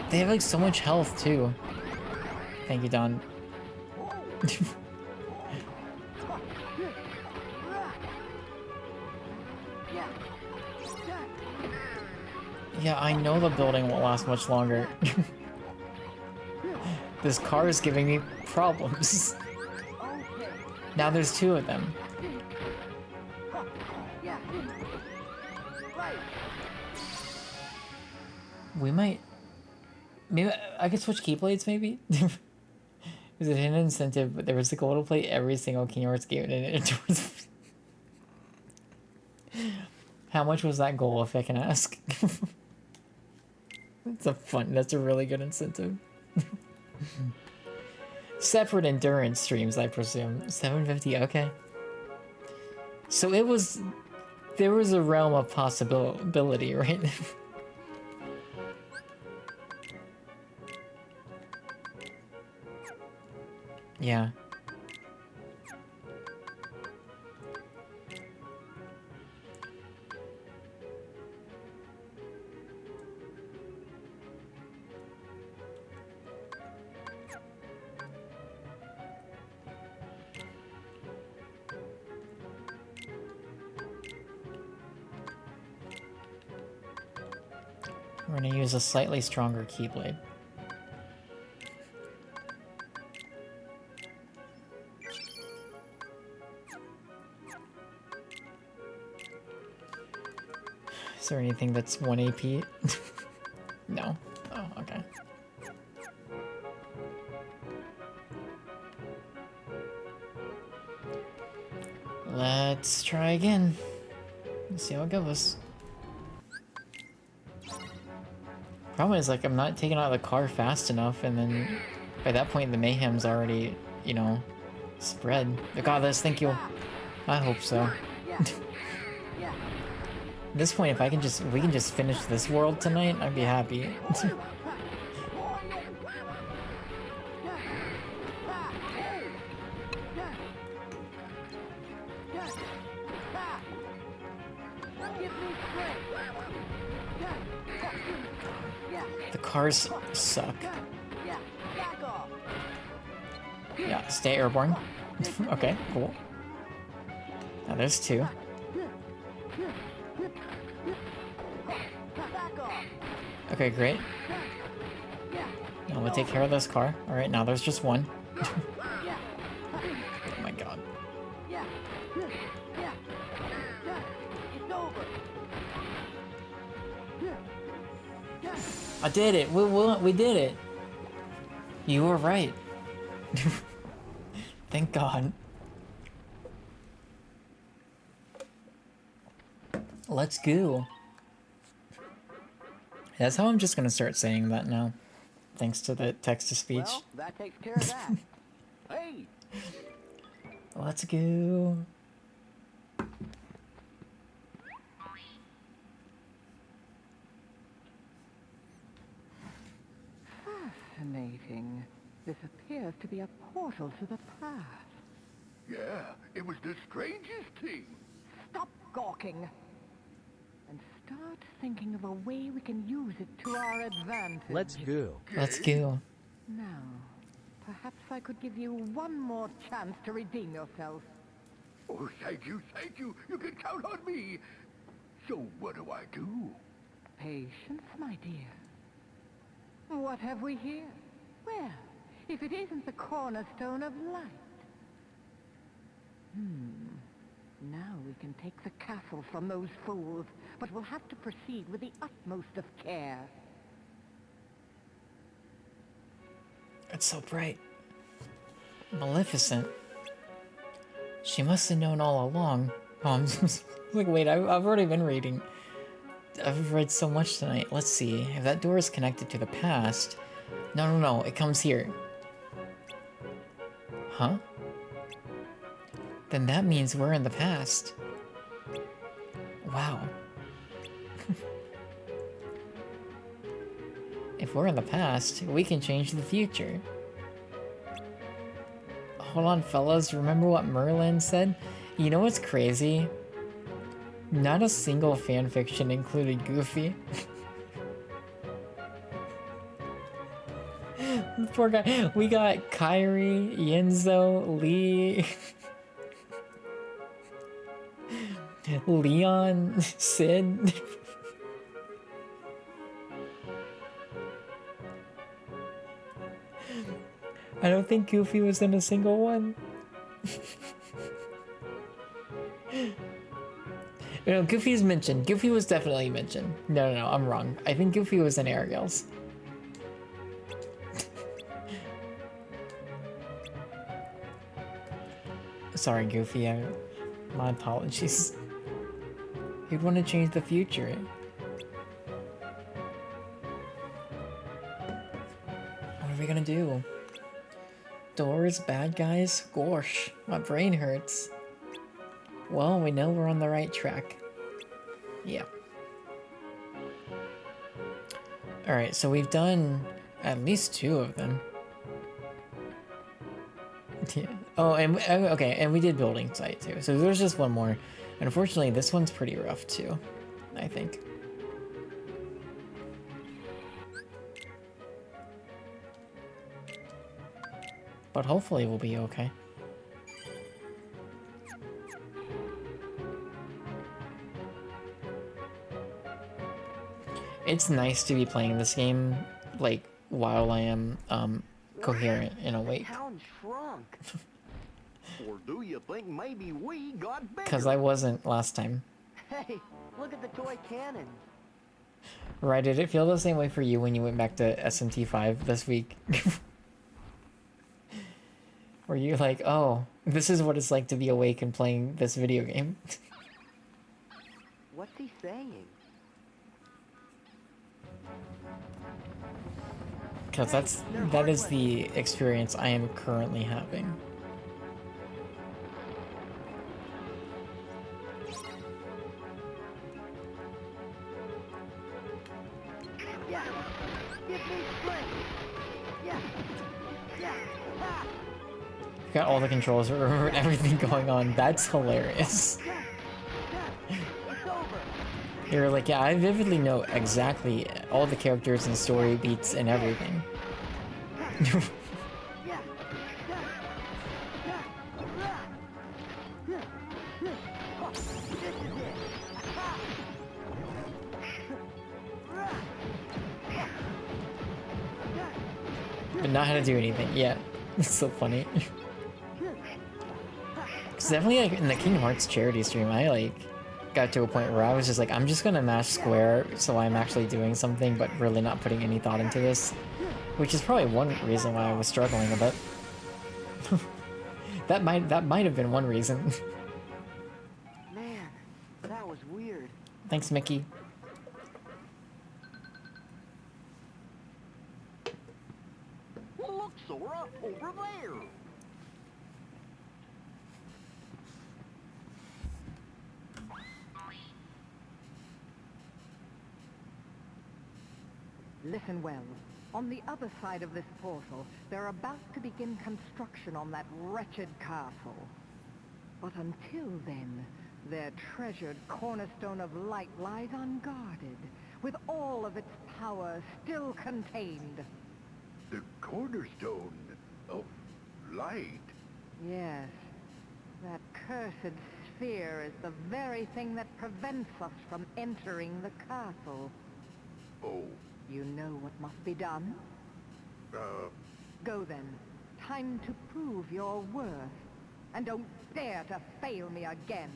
They have like so much health too. Thank you, Don. Yeah, I know the building won't last much longer. This car is giving me problems. Okay. Now there's two of them. Yeah. Right. We might... Maybe I could switch keyblades, maybe? There's a hidden incentive, but there was a goal to play every single Kingdom Hearts game, and it was... How much was that goal, if I can ask? That's a really good incentive. Separate endurance streams, I presume. 750, okay. So it was... There was a realm of possibility, right? Yeah. We're gonna use a slightly stronger keyblade. Is there anything that's 1 AP? No. Oh, okay. Let's try again. Let's see how it goes. Problem is, like, I'm not taking out the car fast enough, and then by that point the mayhem's already, you know, spread. I got this, thank you. I hope so. At this point, if we can just finish this world tonight, I'd be happy. The cars suck. Yeah, stay airborne. Okay, cool. Now there's two. Okay, great. Now we'll take care of this car. Alright, now there's just one. Oh my god. I did it! We did it! You were right. Thank God. Let's go. That's how I'm just gonna start saying that now. Thanks to the text-to-speech. Well, that takes care of that. Hey! Let's go. Fascinating. This appears to be a portal to the past. Yeah, it was the strangest thing. Stop gawking. And start thinking of a way we can use it to our advantage. Let's go. Let's go. Now, perhaps I could give you one more chance to redeem yourself. Oh, thank you, thank you. You can count on me. So what do I do? Patience, my dear. What have we here? Well, if it isn't the cornerstone of light. Now we can take the castle from those fools, but we'll have to proceed with the utmost of care. It's so bright. Maleficent. She must have known all along. Oh, I'm just, like, wait, I've already been reading. I've read so much tonight. Let's see. If that door is connected to the past... No, it comes here. Huh? Then that means we're in the past. Wow. If we're in the past, we can change the future. Hold on, fellas. Remember what Merlin said? You know what's crazy? Not a single fanfiction included Goofy. Poor guy. We got Kairi, Yenzo, Lee, Leon, Sid. I don't think Goofy was in a single one. No, Goofy's mentioned. Goofy was definitely mentioned. No, I'm wrong. I think Goofy was in Ariel's. Sorry, Goofy. My apologies. You'd want to change the future. What are we gonna do? Doors, bad guys? Gosh, my brain hurts. Well, we know we're on the right track. Yeah. Alright, so we've done at least 2 of them. Yeah. Oh, and okay, and we did building site too. So there's just one more. Unfortunately, this one's pretty rough too, I think. But hopefully we'll be okay. It's nice to be playing this game, like, while I am, coherent and awake. Town shrunk. Or do you think maybe we got bigger? Because I wasn't last time. Hey, look at the toy cannon. Right, did it feel the same way for you when you went back to SMT5 this week? Were you like, oh, this is what it's like to be awake and playing this video game? What's he saying? Because that is the experience I am currently having. Yeah, give me strength. Yeah, yeah, ha! Got all the controls, remember everything going on. That's hilarious. Yeah, yeah, it's over. You're like, yeah, I vividly know exactly all the characters and story beats and everything. Yeah, yeah, yeah, yeah, yeah. Oh, this is it. Ha! But not how to do anything. Yeah, it's so funny. Cause definitely like in the Kingdom Hearts charity stream, I like got to a point where I was just like, I'm just gonna mash square so I'm actually doing something, but really not putting any thought into this. Which is probably one reason why I was struggling a bit. that might have been one reason. Man, that was weird. Thanks, Mickey. Look, Sora, over there. Listen well. On the other side of this portal, they're about to begin construction on that wretched castle. But until then, their treasured cornerstone of light lies unguarded, with all of its power still contained. The cornerstone of light. Yes, that cursed sphere is the very thing that prevents us from entering the castle. Oh, You know what must be done? Go then. Time to prove your worth. And don't dare to fail me again.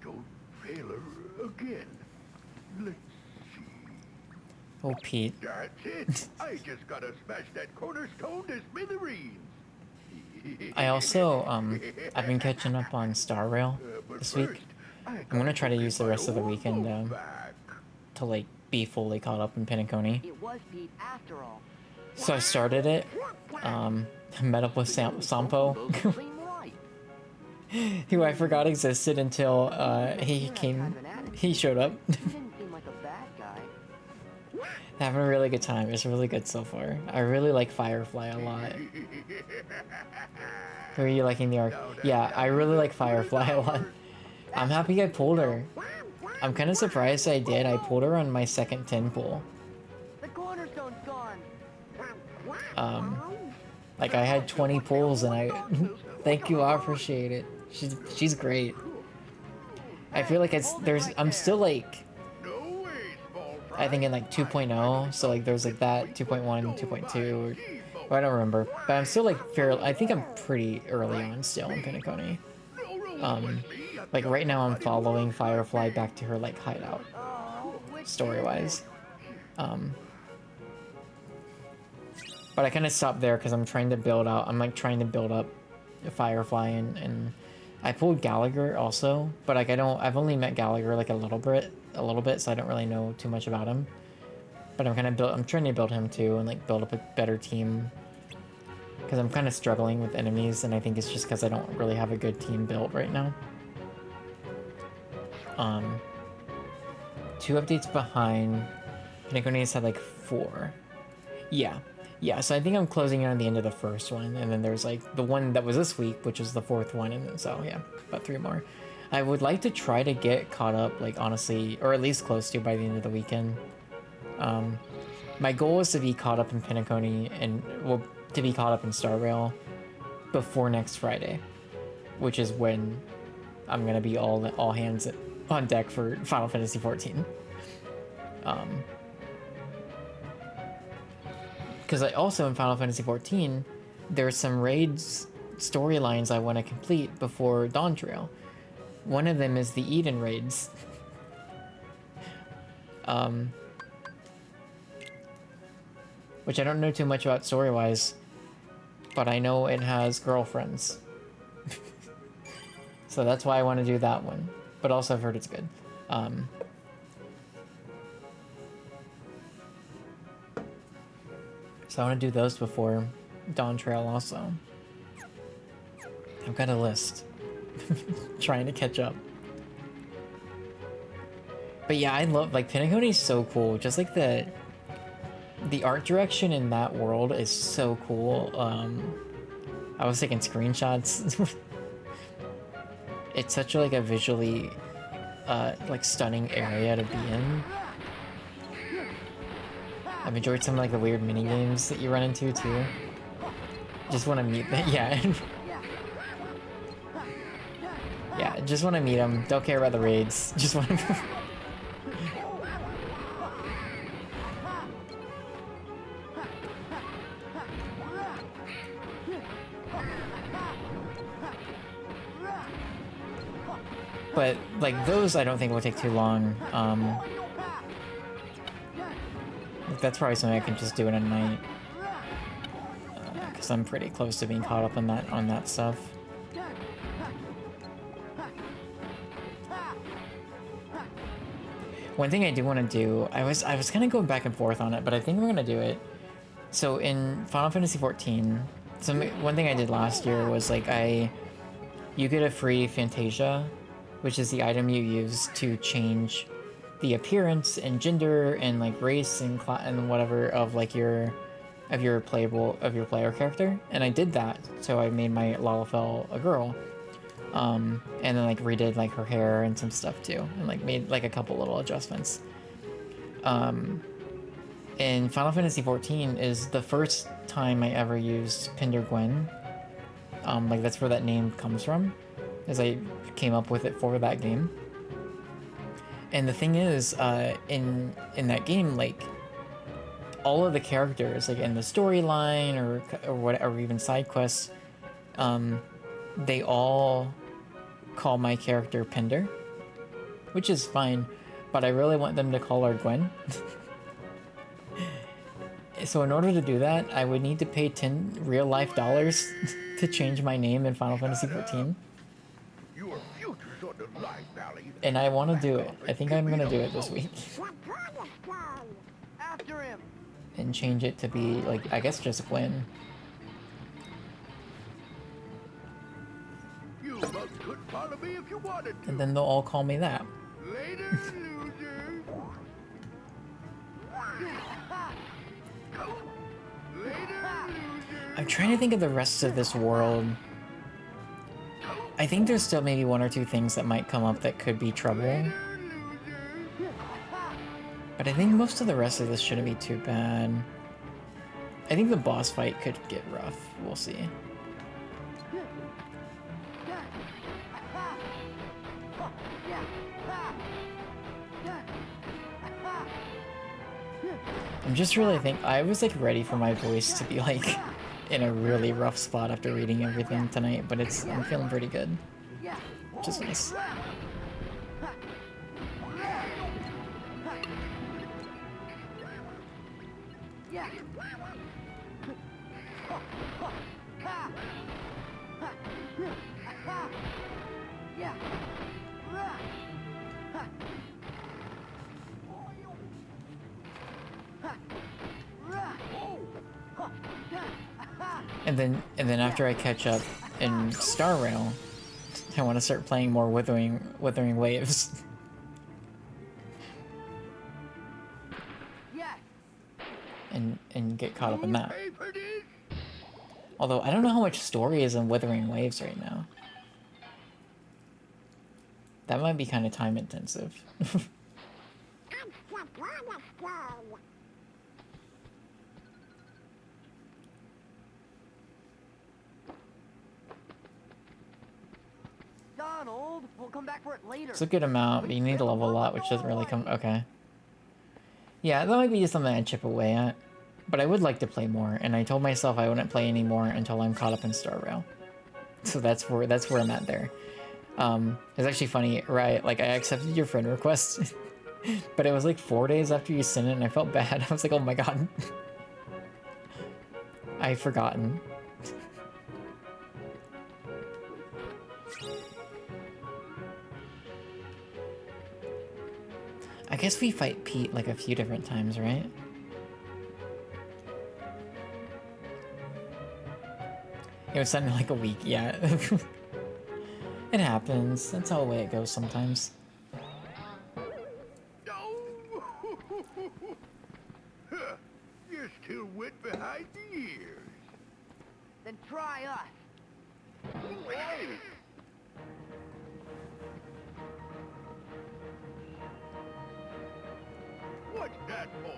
don't fail her again. Let's see. Oh, Pete. That's it. I just gotta smash that cornerstone to smithereens. I also, I've been catching up on Star Rail But this week. first, I I'm gonna gotta try to go use the get my rest of the old weekend boat back. to like be fully caught up in Pinacone. It was Pete after all. So I started it, met up with Sampo, Doesn't seem right. who I forgot existed until he showed up. He didn't seem like a bad guy. Having a really good time. It's really good so far. I really like Firefly a lot. Who are you liking the arc? Yeah, I really like Firefly a lot. I'm happy I pulled her. I'm kind of surprised I did. I pulled her on my second 10 pull. The cornerstone's gone. Like I had 20 pulls and I thank you, I appreciate it. She's great. I feel like I'm still like, No way, small fry. I think in like 2.0, so like there's like that 2.1, 2.2, or I don't remember, but I'm still like I think I'm pretty early on still in Penacony. Like right now I'm following Firefly back to her like hideout, story-wise. But I kind of stopped there because I'm trying to build out, I'm like trying to build up Firefly and I pulled Gallagher also, but like I've only met Gallagher like a little bit, so I don't really know too much about him. But I'm trying to build him too and like build up a better team. Because I'm kind of struggling with enemies, and I think it's just because I don't really have a good team built right now. 2 updates behind. Penacony's had like 4. Yeah. Yeah, so I think I'm closing in on the end of the first one, and then there's like the one that was this week, which is the 4th one, and then, so yeah, about 3 more. I would like to try to get caught up, like honestly, or at least close to by the end of the weekend. My goal is to be caught up in Penacony and, well, to be caught up in Star Rail before next Friday, which is when I'm gonna be all hands on deck for Final Fantasy XIV. Because I also in Final Fantasy XIV, there's some raids storylines I want to complete before Dawn Trail. One of them is the Eden raids. Which I don't know too much about story-wise, but I know it has girlfriends. So that's why I want to do that one. But also I've heard it's good. So I want to do those before Dawn Trail also. I've got a list. Trying to catch up. But yeah, I love, like, Penacony's so cool. Just like the art direction in that world is so cool. I was taking screenshots. It's such a, like a visually like stunning area to be in. I've enjoyed some like the weird mini games that you run into too. Just want to meet them. Yeah. Yeah, just want to meet them. Don't care about the raids. Just want to. But like those, I don't think will take too long. That's probably something I can just do in a night, because I'm pretty close to being caught up on that stuff. One thing I do want to do, I was kind of going back and forth on it, but I think we're gonna do it. So in Final Fantasy XIV, one thing I did last year was like you get a free Fantasia, which is the item you use to change the appearance and gender and like race and whatever of like your player character. And I did that, so I made my Lalafell a girl, and then like redid like her hair and some stuff too, and like made like a couple little adjustments. In Final Fantasy XIV is the first time I ever used Pinder Gwen. Like that's where that name comes from, as I came up with it for that game. And the thing is, in that game, like all of the characters, like in the storyline or even side quests, they all call my character Pinder, which is fine, but I really want them to call her Gwen. So in order to do that, I would need to pay 10 real-life dollars to change my name in Final Fantasy XIV. Your future's on the line, Valley. And I want to do it. I think I'm going to do it this week. After him. And change it to be, like, I guess just Gwen. You bugs could follow me if you wanted to. And then they'll all call me that. Later, loser. Later, loser. I'm trying to think of the rest of this world. I think there's still maybe 1 or 2 things that might come up that could be trouble. But I think most of the rest of this shouldn't be too bad. I think the boss fight could get rough. We'll see. I'm just really I was like ready for my voice to be like in a really rough spot after reading everything tonight, but I'm feeling pretty good, which is nice. And then after I catch up in Star Rail, I want to start playing more Withering Waves. and get caught up in that. Although I don't know how much story is in Withering Waves right now. That might be kind of time intensive. Donald, we'll come back for it later. It's a good amount, but you need to level a lot, which doesn't really come... Okay. Yeah, that might be just something I chip away at. But I would like to play more, and I told myself I wouldn't play anymore until I'm caught up in Star Rail. So that's where I'm at there. It's actually funny, right? Like, I accepted your friend request, but it was like 4 days after you sent it, and I felt bad. I was like, oh my god. I've forgotten. I guess we fight Pete like a few different times, right? It was something like a week, yeah. It happens. That's how the way it goes sometimes. No! You're still wet behind the ears. Then try us. What's that for?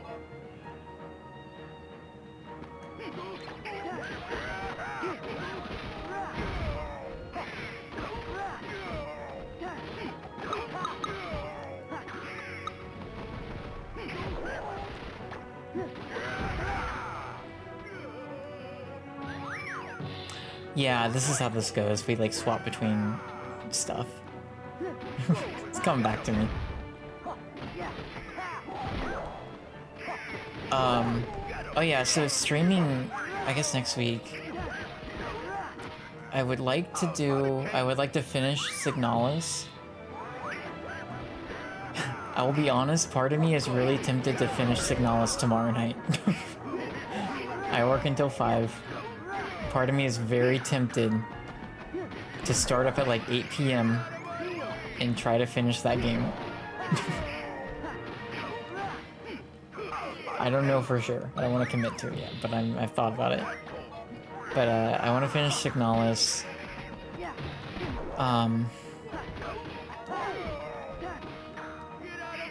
Yeah, this is how this goes. We like swap between stuff. It's coming back to me. Oh yeah, so streaming, I guess next week. I would like to finish Signalis. I will be honest, part of me is really tempted to finish Signalis tomorrow night. I work until 5. Part of me is very tempted to start up at like 8 p.m. and try to finish that game. I don't know for sure. I don't want to commit to it yet, but I've thought about it. But I want to finish Signalis.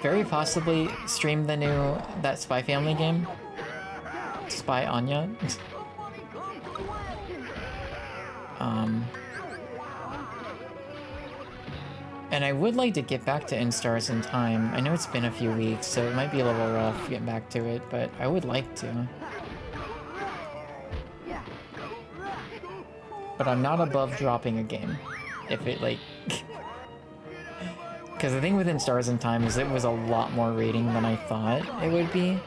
Very possibly stream that Spy Family game. Spy Anya. And I would like to get back to Instars in time. I know it's been a few weeks, so it might be a little rough getting back to it, but I would like to. But I'm not above dropping a game. If it, like... Because the thing with Instars in Time is it was a lot more rating than I thought it would be.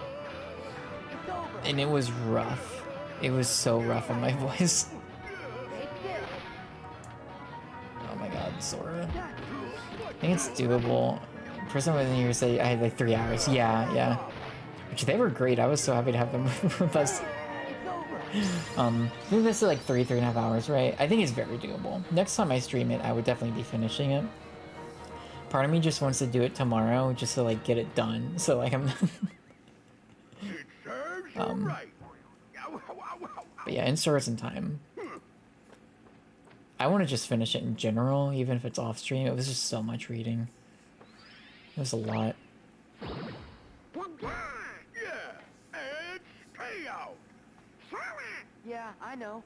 And it was rough. It was so rough on my voice. Oh my god, Sora. I think it's doable. For some reason you say I had like 3 hours. Yeah. Which they were great. I was so happy to have them with us. I think this is like 3.5 hours, right? I think it's very doable. Next time I stream it, I would definitely be finishing it. Part of me just wants to do it tomorrow, just to like get it done. So like I'm. But yeah, Instars in Time. I want to just finish it in general, even if it's off stream. It was just so much reading. It was a lot. Yeah, I know.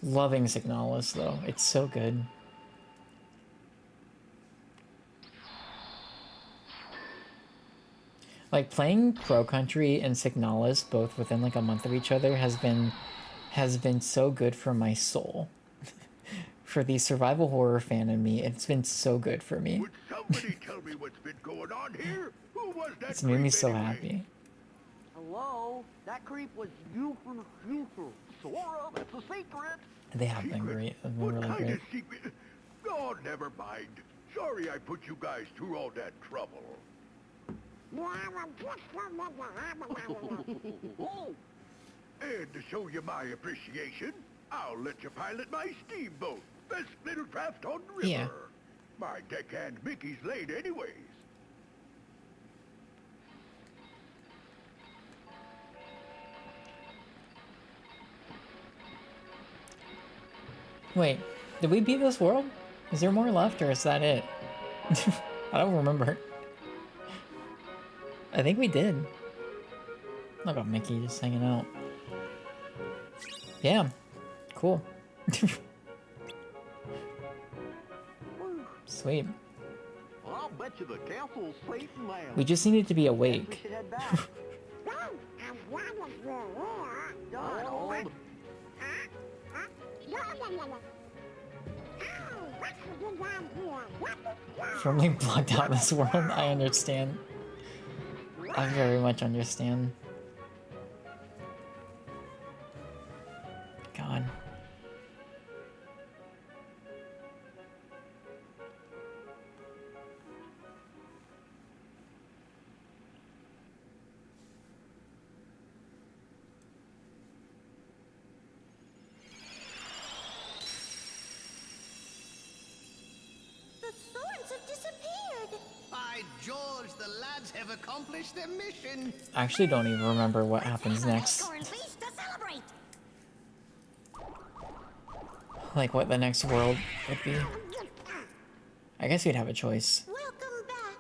Loving Signalis though. It's so good. Like playing Crow Country and Signalis both within like a month of each other has been so good for my soul. For the survival horror fan in me, it's been so good for me. Would somebody tell me what's been going on here? Who was that It's made me creep so anyway? happy. Hello? That creep was Euphor. Sora, it's a secret. They have been Secret? great. They've been What really kind great. of secret? Oh, never mind. Sorry I put you guys through all that trouble. And to show you my appreciation, I'll let you pilot my steamboat. Best little craft on the river. Yeah. My deckhand Mickey's late anyways. Wait, did we beat this world? Is there more left, or is that it? I don't remember. I think we did. Look at Mickey just hanging out. Yeah, cool. Sweet. Well, I'll bet you the castle's safe and sound. We just needed to be We awake. should head back. Donald! Firmly blocked out this world. I understand. I very much understand. God. The thorns have disappeared. By George, the lads have accomplished their mission. I actually don't even remember what happens Have an next. acorn feast to celebrate. Like what the next world would be. I guess you'd have a choice. Welcome back.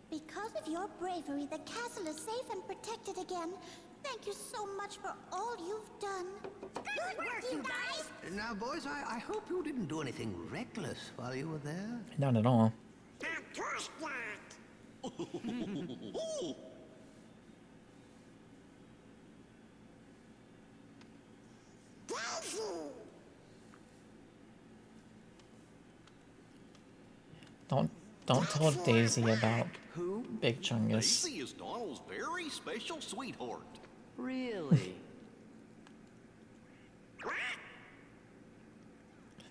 Because of your bravery, the castle is safe and protected again. Thank you so much for all you've done. Good work, you guys. Now, boys, I hope you didn't do anything reckless while you were there. Not at all. Of course not. Don't tell Daisy about Who? Big Chungus. Daisy is Donald's very special sweetheart. Really?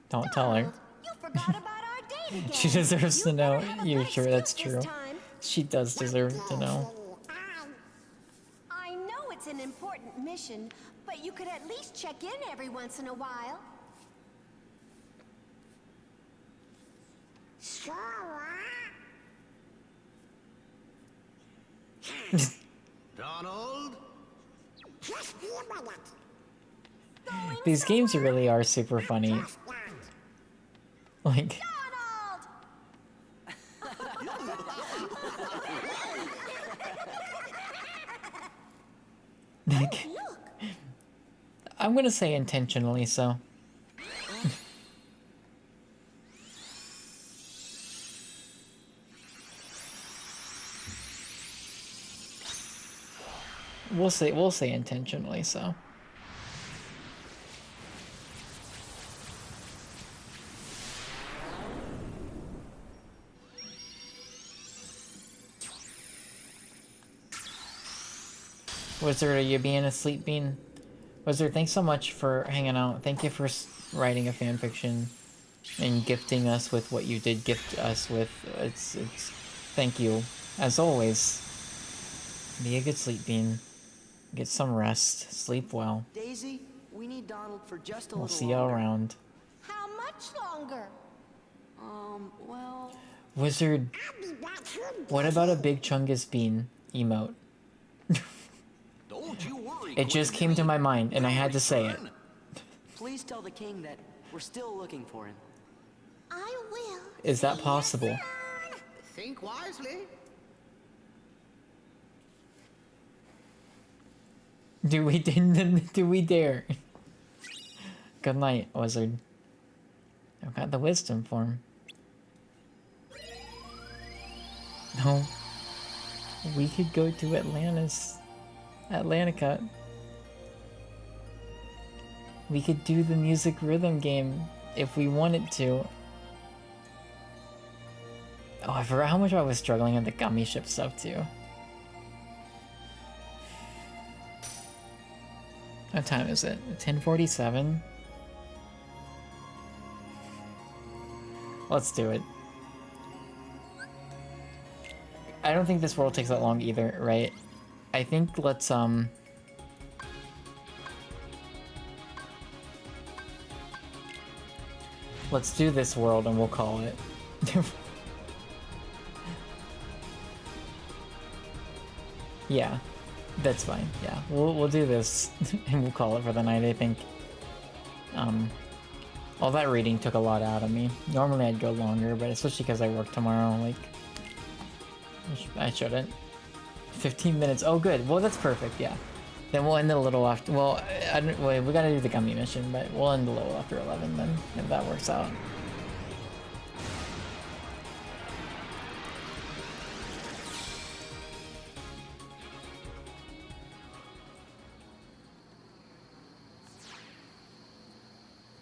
Don't tell her. You forgot about our date again. She deserves to You know. better have a You're nice sure that's gift this true? time. She does deserve to know. I know it's an important mission, but you could at least check in every once in a while. Donald? These games really are super funny. Like, Donald! like Look, I'm gonna say intentionally so. We'll say intentionally so. Wizard, are you being a sleep bean? Wizard, thanks so much for hanging out. Thank you for writing a fan fiction and gifting us with what you did gift us with. It's thank you. As always, be a good sleep bean. Get some rest. Sleep well. Daisy, we need Donald for just a We'll little see you longer. around. how much longer? Well, Wizard, what about a Big Chungus bean emote? Don't you worry. It just came to my mind and I had to say it. please tell the king that we're still looking for him. I will. Is that possible? Think wisely. Do we do we dare? Good night, wizard. I've got the wisdom form. No. We could go to Atlantica. We could do the music rhythm game if we wanted to. Oh, I forgot how much I was struggling on the gummy ship stuff too. What time is it? 10:47? Let's do it. I don't think this world takes that long either, right? I think let's do this world and we'll call it. Yeah, that's fine. Yeah, we'll do this and we'll call it for the night, I think. All that reading took a lot out of me. Normally I'd go longer, but especially because I work tomorrow, like, I shouldn't. 15 minutes. Oh, good. Well, that's perfect. Yeah. Then we'll end it a little after. Well, wait, we gotta do the gummy mission, but we'll end a little after 11 then, if that works out.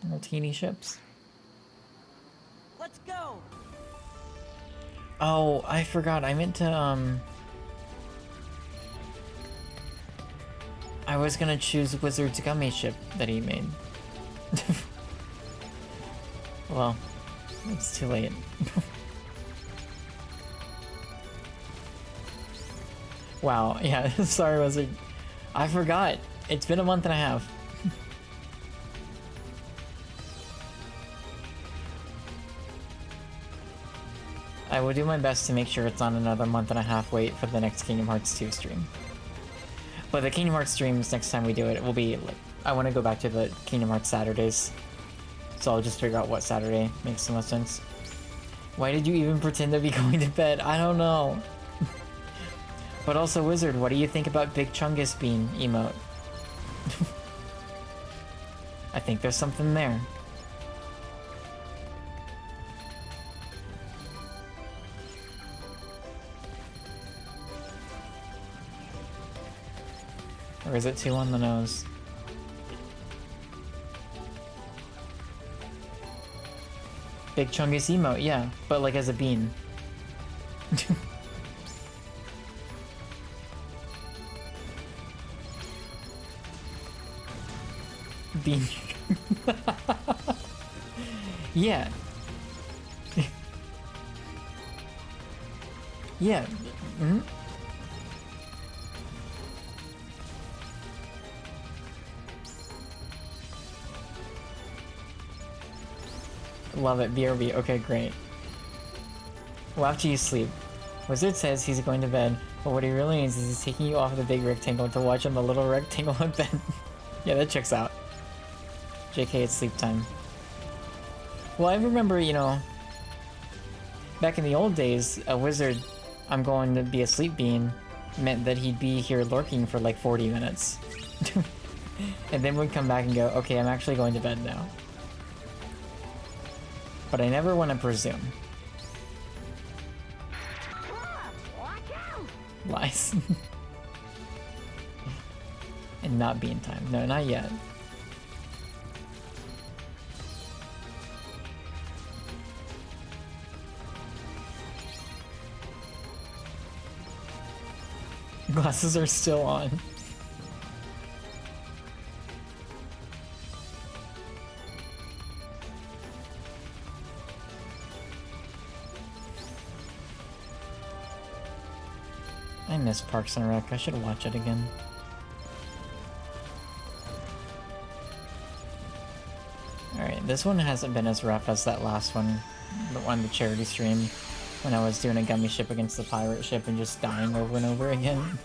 Little teeny ships. Let's go. Oh, I forgot. I meant to, I was gonna choose Wizard's gummy ship that he made. Well, it's too late. Wow, yeah, sorry, Wizard. I forgot. It's been a month and a half. I will do my best to make sure it's on another month and a half wait for the next Kingdom Hearts 2 stream. But the Kingdom Hearts streams, next time we do it, it will be, like, I want to go back to the Kingdom Hearts Saturdays. So I'll just figure out what Saturday makes the most sense. Why did you even pretend to be going to bed? I don't know. But also, Wizard, what do you think about Big Chungus Bean emote? I think there's something there. Or is it too on the nose? Big Chungus emote, yeah, but like as a bean. Bean. Yeah. Yeah. Mm-hmm. Love it, BRB. Okay, great. Well, after you sleep. Wizard says he's going to bed, but what he really means is he's taking you off the big rectangle to watch on the little rectangle in bed. Yeah, that checks out. JK, it's sleep time. Well, I remember, you know, back in the old days, a wizard, I'm going to be a sleep bean, meant that he'd be here lurking for like 40 minutes. And then we'd come back and go, okay, I'm actually going to bed now. But I never want to presume. Lies. And not bean time. No, not yet. Glasses are still on. I miss Parks and Rec. I should watch it again. Alright, this one hasn't been as rough as that last one, the charity stream, when I was doing a gummy ship against the pirate ship and just dying over and over again.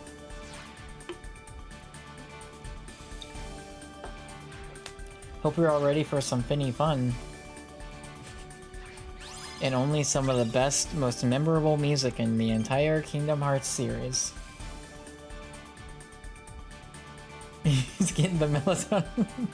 Hope you're all ready for some Finny fun. And only some of the best, most memorable music in the entire Kingdom Hearts series. He's getting the melatonin.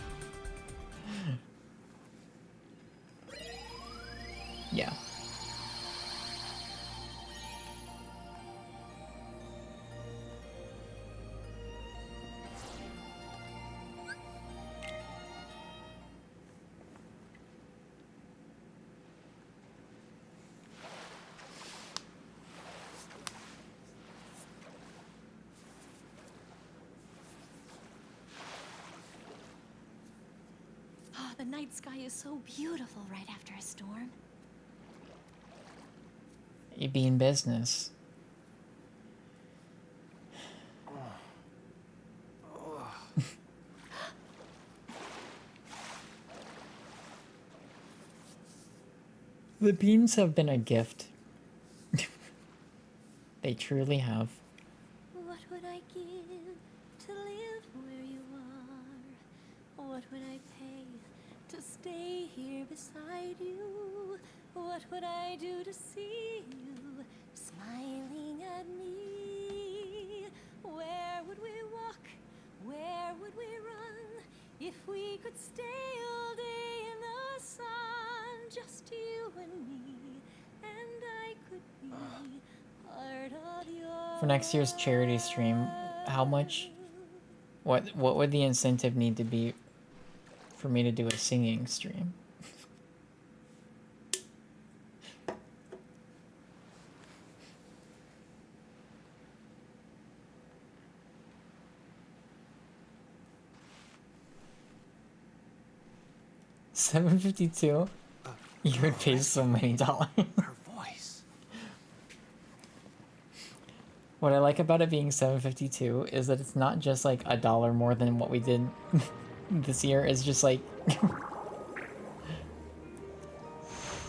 night sky is so beautiful right after a storm. You be in business. The beans have been a gift. They truly have. What would I give to live where you are? What would I pay to stay here beside you? What would I do to see you smiling at me? Where would we walk? Where would we run? If we could stay all day in the sun, just you and me, and I could be part of your For next year's charity stream, how much? What would the incentive need to be for me to do a singing stream? $7.52? You would pay so many dollars. Her voice. What I like about it being $7.52 is that it's not just like $1 more than what we did this year. It's just like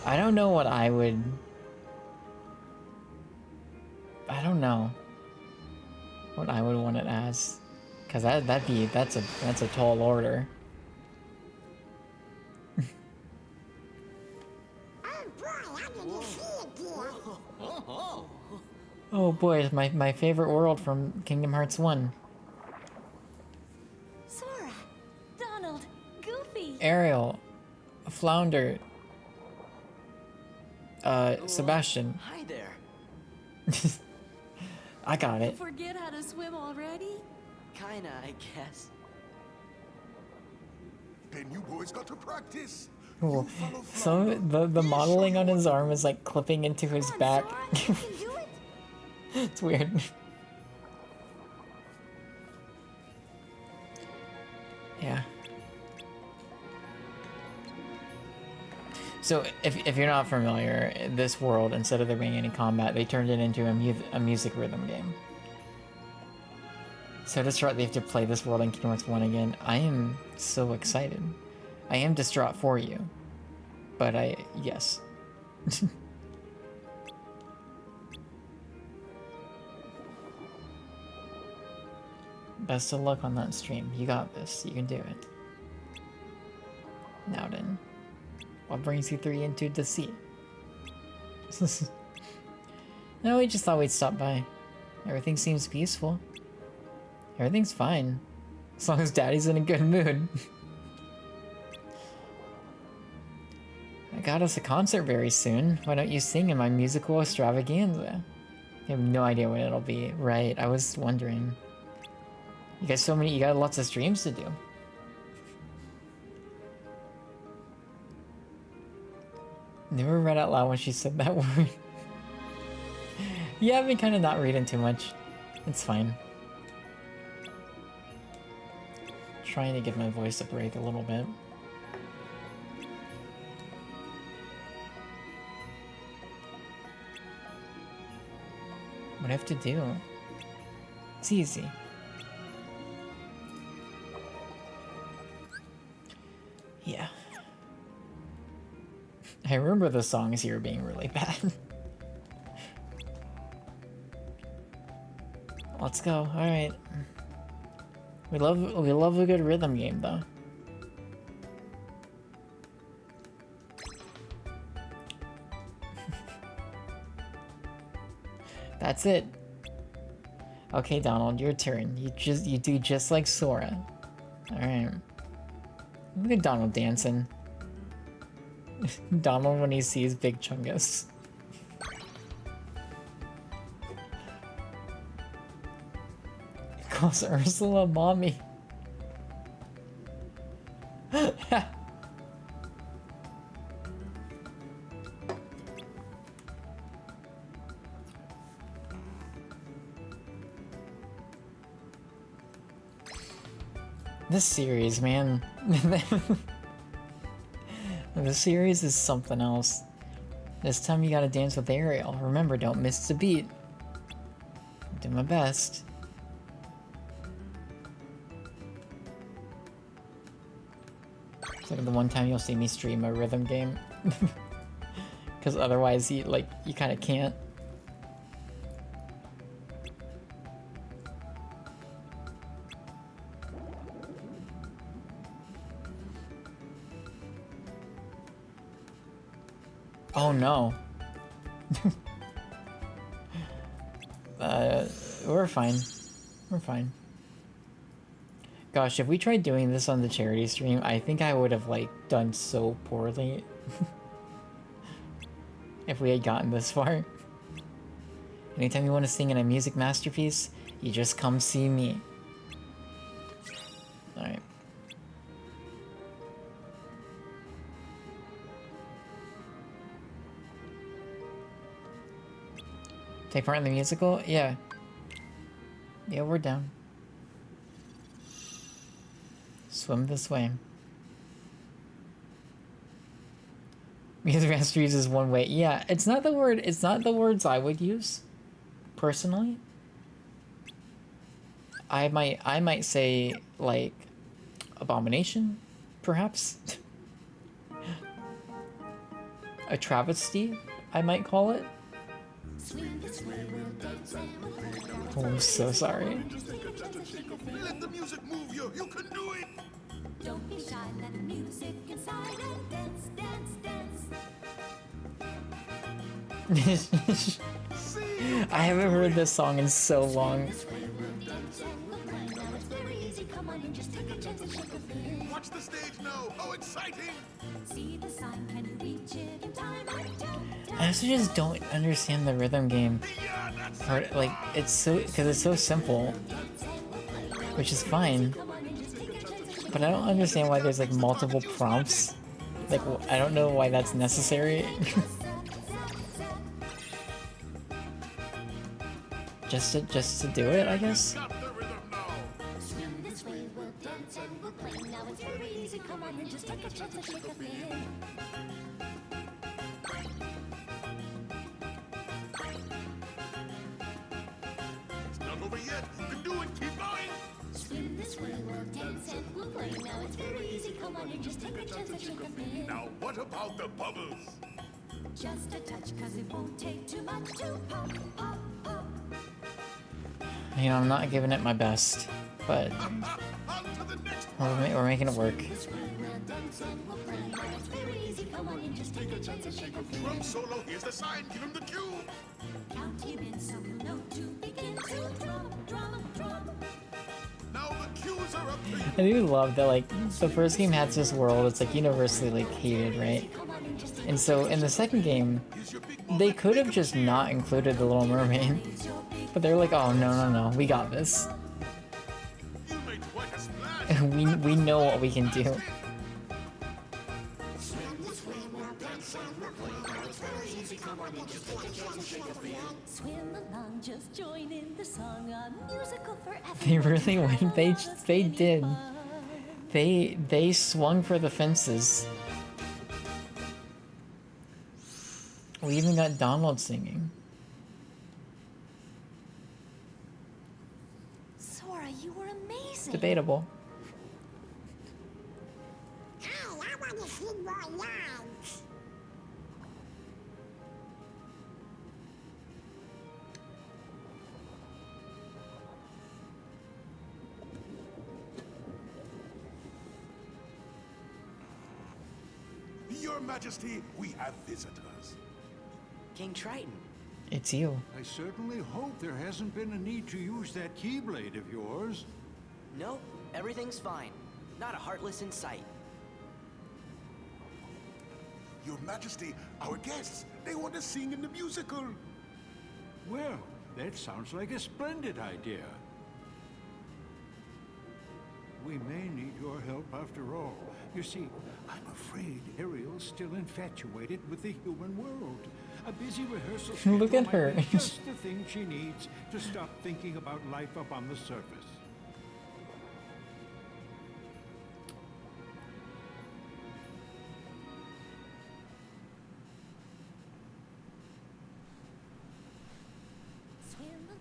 I don't know what I would. I don't know what I would want it as, cause that's a tall order. Oh boy, it's my favorite world from Kingdom Hearts 1. Sora, Donald, Goofy. Ariel, Flounder, Sebastian. Hi there. I got it. Forget how to swim already? Kinda, I guess. Then you boys got to practice. Cool. So the modeling on his arm is like clipping into his back. Sora, you can do it. It's weird. Yeah. So if you're not familiar, this world, instead of there being any combat, they turned it into a music rhythm game. So distraught they have to play this world in Kingdom Hearts 1 again. I am so excited. I am distraught for you. But yes. Best of luck on that stream. You got this. You can do it. Now then. What brings you three into the sea? No, we just thought we'd stop by. Everything seems peaceful. Everything's fine. As long as Daddy's in a good mood. I got us a concert very soon. Why don't you sing in my musical extravaganza? I have no idea when it'll be. Right, I was wondering. You got lots of streams to do. Never read out loud when she said that word. Yeah, I've been kind of not reading too much. It's fine. Trying to give my voice a break a little bit. What do I have to do? It's easy. Yeah. I remember the songs here being really bad. Let's go. All right. We love a good rhythm game, though. That's it. Okay, Donald, your turn. You do just like Sora. All right. Look at Donald dancing. Donald when he sees Big Chungus. He calls Ursula mommy. This series, man. This series is something else. This time you gotta dance with Ariel. Remember, don't miss the beat. Do my best. It's like the one time you'll see me stream a rhythm game. Because otherwise you kind of can't. Oh no. We're fine. We're fine. Gosh, if we tried doing this on the charity stream, I think I would have, like, done so poorly. If we had gotten this far. Anytime you want to sing in a music masterpiece, you just come see me. Alright. Take part in the musical? Yeah. Yeah, we're down. Swim this way. Music masteries is one way. Yeah, it's not the words I would use, personally. I might say, like, abomination, perhaps. A travesty, I might call it. Oh, I'm so sorry. Let the music move you. You can do it. Don't be shy, let the music inside and dance, dance. I haven't heard this song in so long. Watch the stage now. How exciting! See the sign, can you reach it in time? I also just don't understand the rhythm game. Like, it's so, because it's so simple, which is fine. But I don't understand why there's like multiple prompts. Like, I don't know why that's necessary. just to do it, I guess. Swim this way, we'll dance and we'll play. Now it's very easy, come on and just take a chance and shake a fin. It's not over yet. You can do it. Keep going. Swim this way, we'll dance and we'll play. Now it's very easy, come on and just take a chance and shake a fin. Now, what about the bubbles? Just a touch, cause it won't take too much to pop, pop, pop. You know, I'm not giving it my best, but On to the next we're making it work. This way, we'll dance and we'll play. Now it's very easy, come on and just take a chance and shake a fin. drum solo. Here's the sign. Give him the cue. Count him in so we'll know to begin to drum, drum, drum. Now the cues are up to you. I do love that, like, the first game had this world, it's like universally like hated, right? And so in the second game, Here's your big they could have just not included the Little Mermaid. But they're like, oh no, we got this. You made quite a splash. we know what we can do. Swim along, just join in the song, a musical for everyone. They really went. They Just did. fun. They swung for the fences. We even got Donald singing. Sora, you were amazing. Debatable. Hey, I want to sing more lines. Your Majesty, we have visitors. King Triton. It's you. I certainly hope there hasn't been a need to use that Keyblade of yours. Nope, everything's fine. Not a Heartless in sight. Your Majesty, our guests, they want to sing in the musical. Well, that sounds like a splendid idea. We may need your help after all. You see, I'm afraid Ariel's still infatuated with the human world. A busy rehearsal Look at schedule her. might be just the thing she needs to stop thinking about life up on the surface.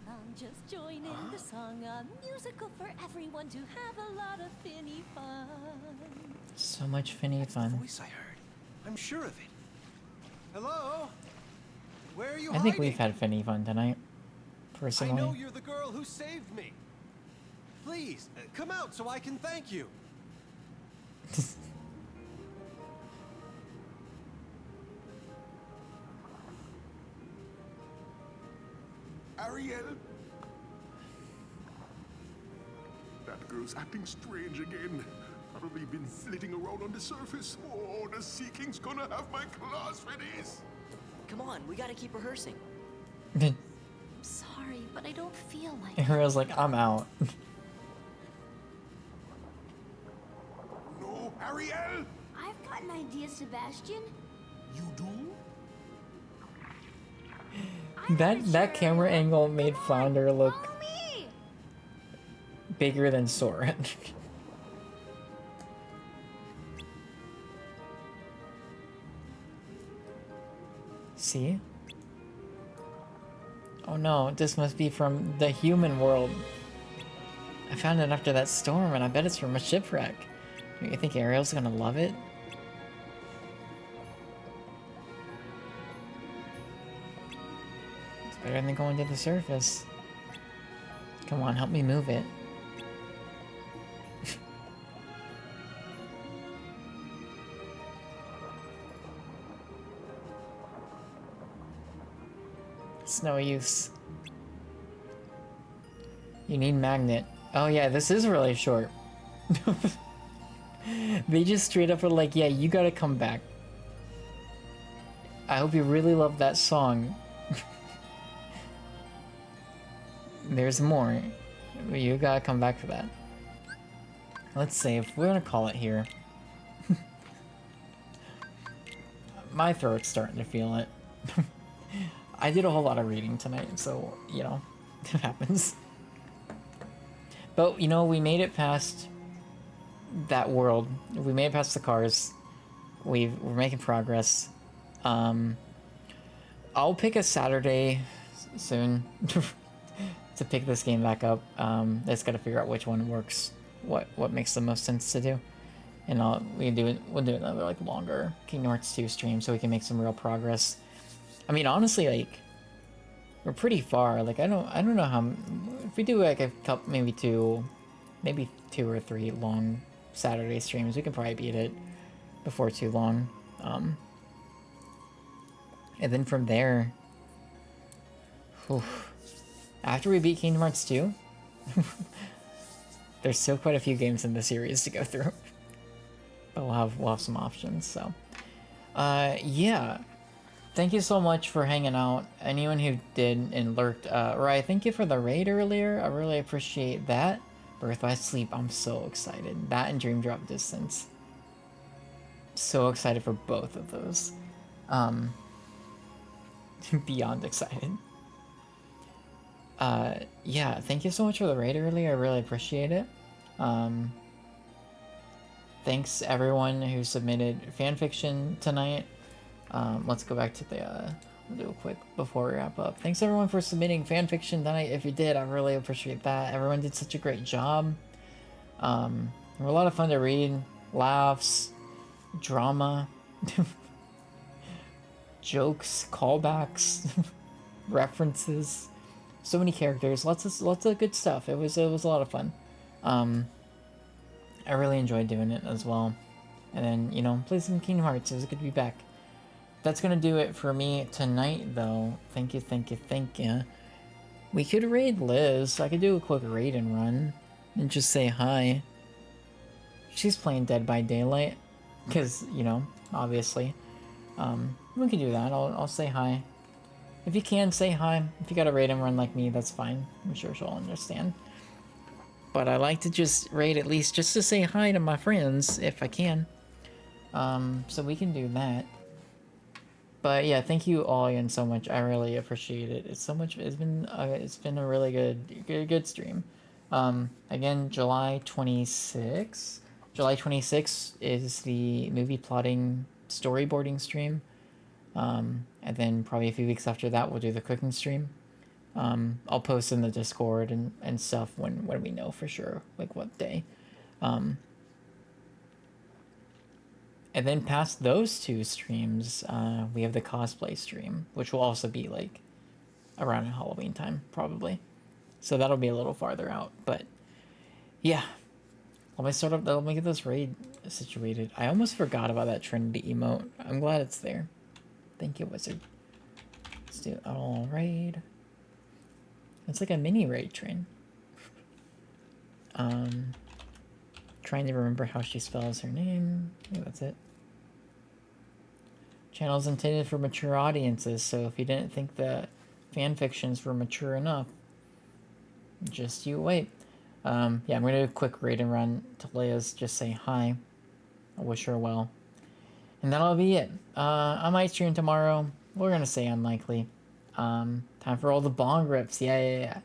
along, just join in the song. A musical for everyone to have a lot of finny fun. So much finny fun. Voice I heard. I'm sure of it. Hello? Where are you I think hiding? we've had finny fun tonight. I Personally. know you're the girl who saved me. Please, come out so I can thank you. Ariel? That girl's acting strange again. Probably been flitting around on the surface. Oh, the Sea King's gonna have my claws for this. Come on, we gotta keep rehearsing. I'm sorry, but I don't feel like it. Ariel's like, I'm out. No, Ariel! I've got an idea, Sebastian. You do? That camera angle made Flounder look Follow me. bigger than Sora. See? Oh no, this must be from the human world. I found it after that storm, and I bet it's from a shipwreck. You think Ariel's gonna love it? It's better than going to the surface. Come on, help me move it. It's no use. You need magnet. Oh yeah, this is really short. They just straight up are like, yeah, you gotta come back. I hope you really love that song. There's more. You gotta come back for that. Let's save. We're gonna call it here. My throat's starting to feel it. I did a whole lot of reading tonight, so, you know, it happens. But, you know, we made it past that world. We made it past the cars. We're making progress. I'll pick a Saturday soon to pick this game back up. I just gotta figure out which one works, what makes the most sense to do. And we'll do another, like, longer Kingdom Hearts 2 stream so we can make some real progress. I mean, honestly, like, we're pretty far. Like, I don't know how. If we do like a couple, maybe two or three long Saturday streams, we can probably beat it before too long. And then from there, after we beat Kingdom Hearts 2, there's still quite a few games in the series to go through. But we'll have some options. So, yeah. Thank you so much for hanging out. Anyone who did and lurked, Rye, thank you for the raid earlier. I really appreciate that. Birth by Sleep, I'm so excited. That and Dream Drop Distance. So excited for both of those. Beyond excited. Yeah, thank you so much for the raid earlier. I really appreciate it. Thanks everyone who submitted fanfiction tonight. Let's go back to the, we'll do a quick before we wrap up. Thanks everyone for submitting fanfiction tonight. If you did, I really appreciate that. Everyone did such a great job. They were a lot of fun to read. Laughs, drama, jokes, callbacks, references. So many characters, lots of good stuff. It was a lot of fun. I really enjoyed doing it as well. And then, you know, play some Kingdom Hearts. It was good to be back. That's gonna do it for me tonight, though. Thank you. We could raid Liz. I could do a quick raid and run and just say hi. She's playing Dead by Daylight, because, you know, obviously. We can do that. I'll say hi. If you can, say hi. If you got a raid and run like me, that's fine. I'm sure she'll understand. But I like to just raid at least just to say hi to my friends, if I can. So we can do that. But yeah, thank you all again so much. I really appreciate it. It's so much. It's been a really good stream. Again, July 26th. July 26th is the movie plotting storyboarding stream. And then probably a few weeks after that, we'll do the cooking stream. I'll post in the Discord and stuff when we know for sure, like what day. And then past those two streams, we have the cosplay stream, which will also be like around Halloween time, probably. So that'll be a little farther out, but yeah. Let me get this raid situated. I almost forgot about that Trinity emote. I'm glad it's there. Thank you, Wizard. Let's do all raid. It's like a mini raid train. Trying to remember how she spells her name. I think that's it. Channel's intended for mature audiences, so if you didn't think the fan fictions were mature enough, just you wait. Yeah, I'm gonna do a quick raid and run to Leia's, just say hi. I wish her well. And that'll be it. I might stream tomorrow. We're gonna say unlikely. Time for all the bong rips. Yeah.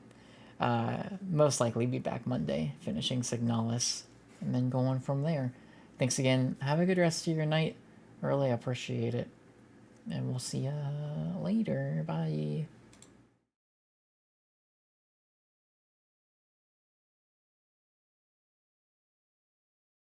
Most likely be back Monday, finishing Signalis, and then going from there. Thanks again. Have a good rest of your night. Really appreciate it. And we'll see ya later. Bye.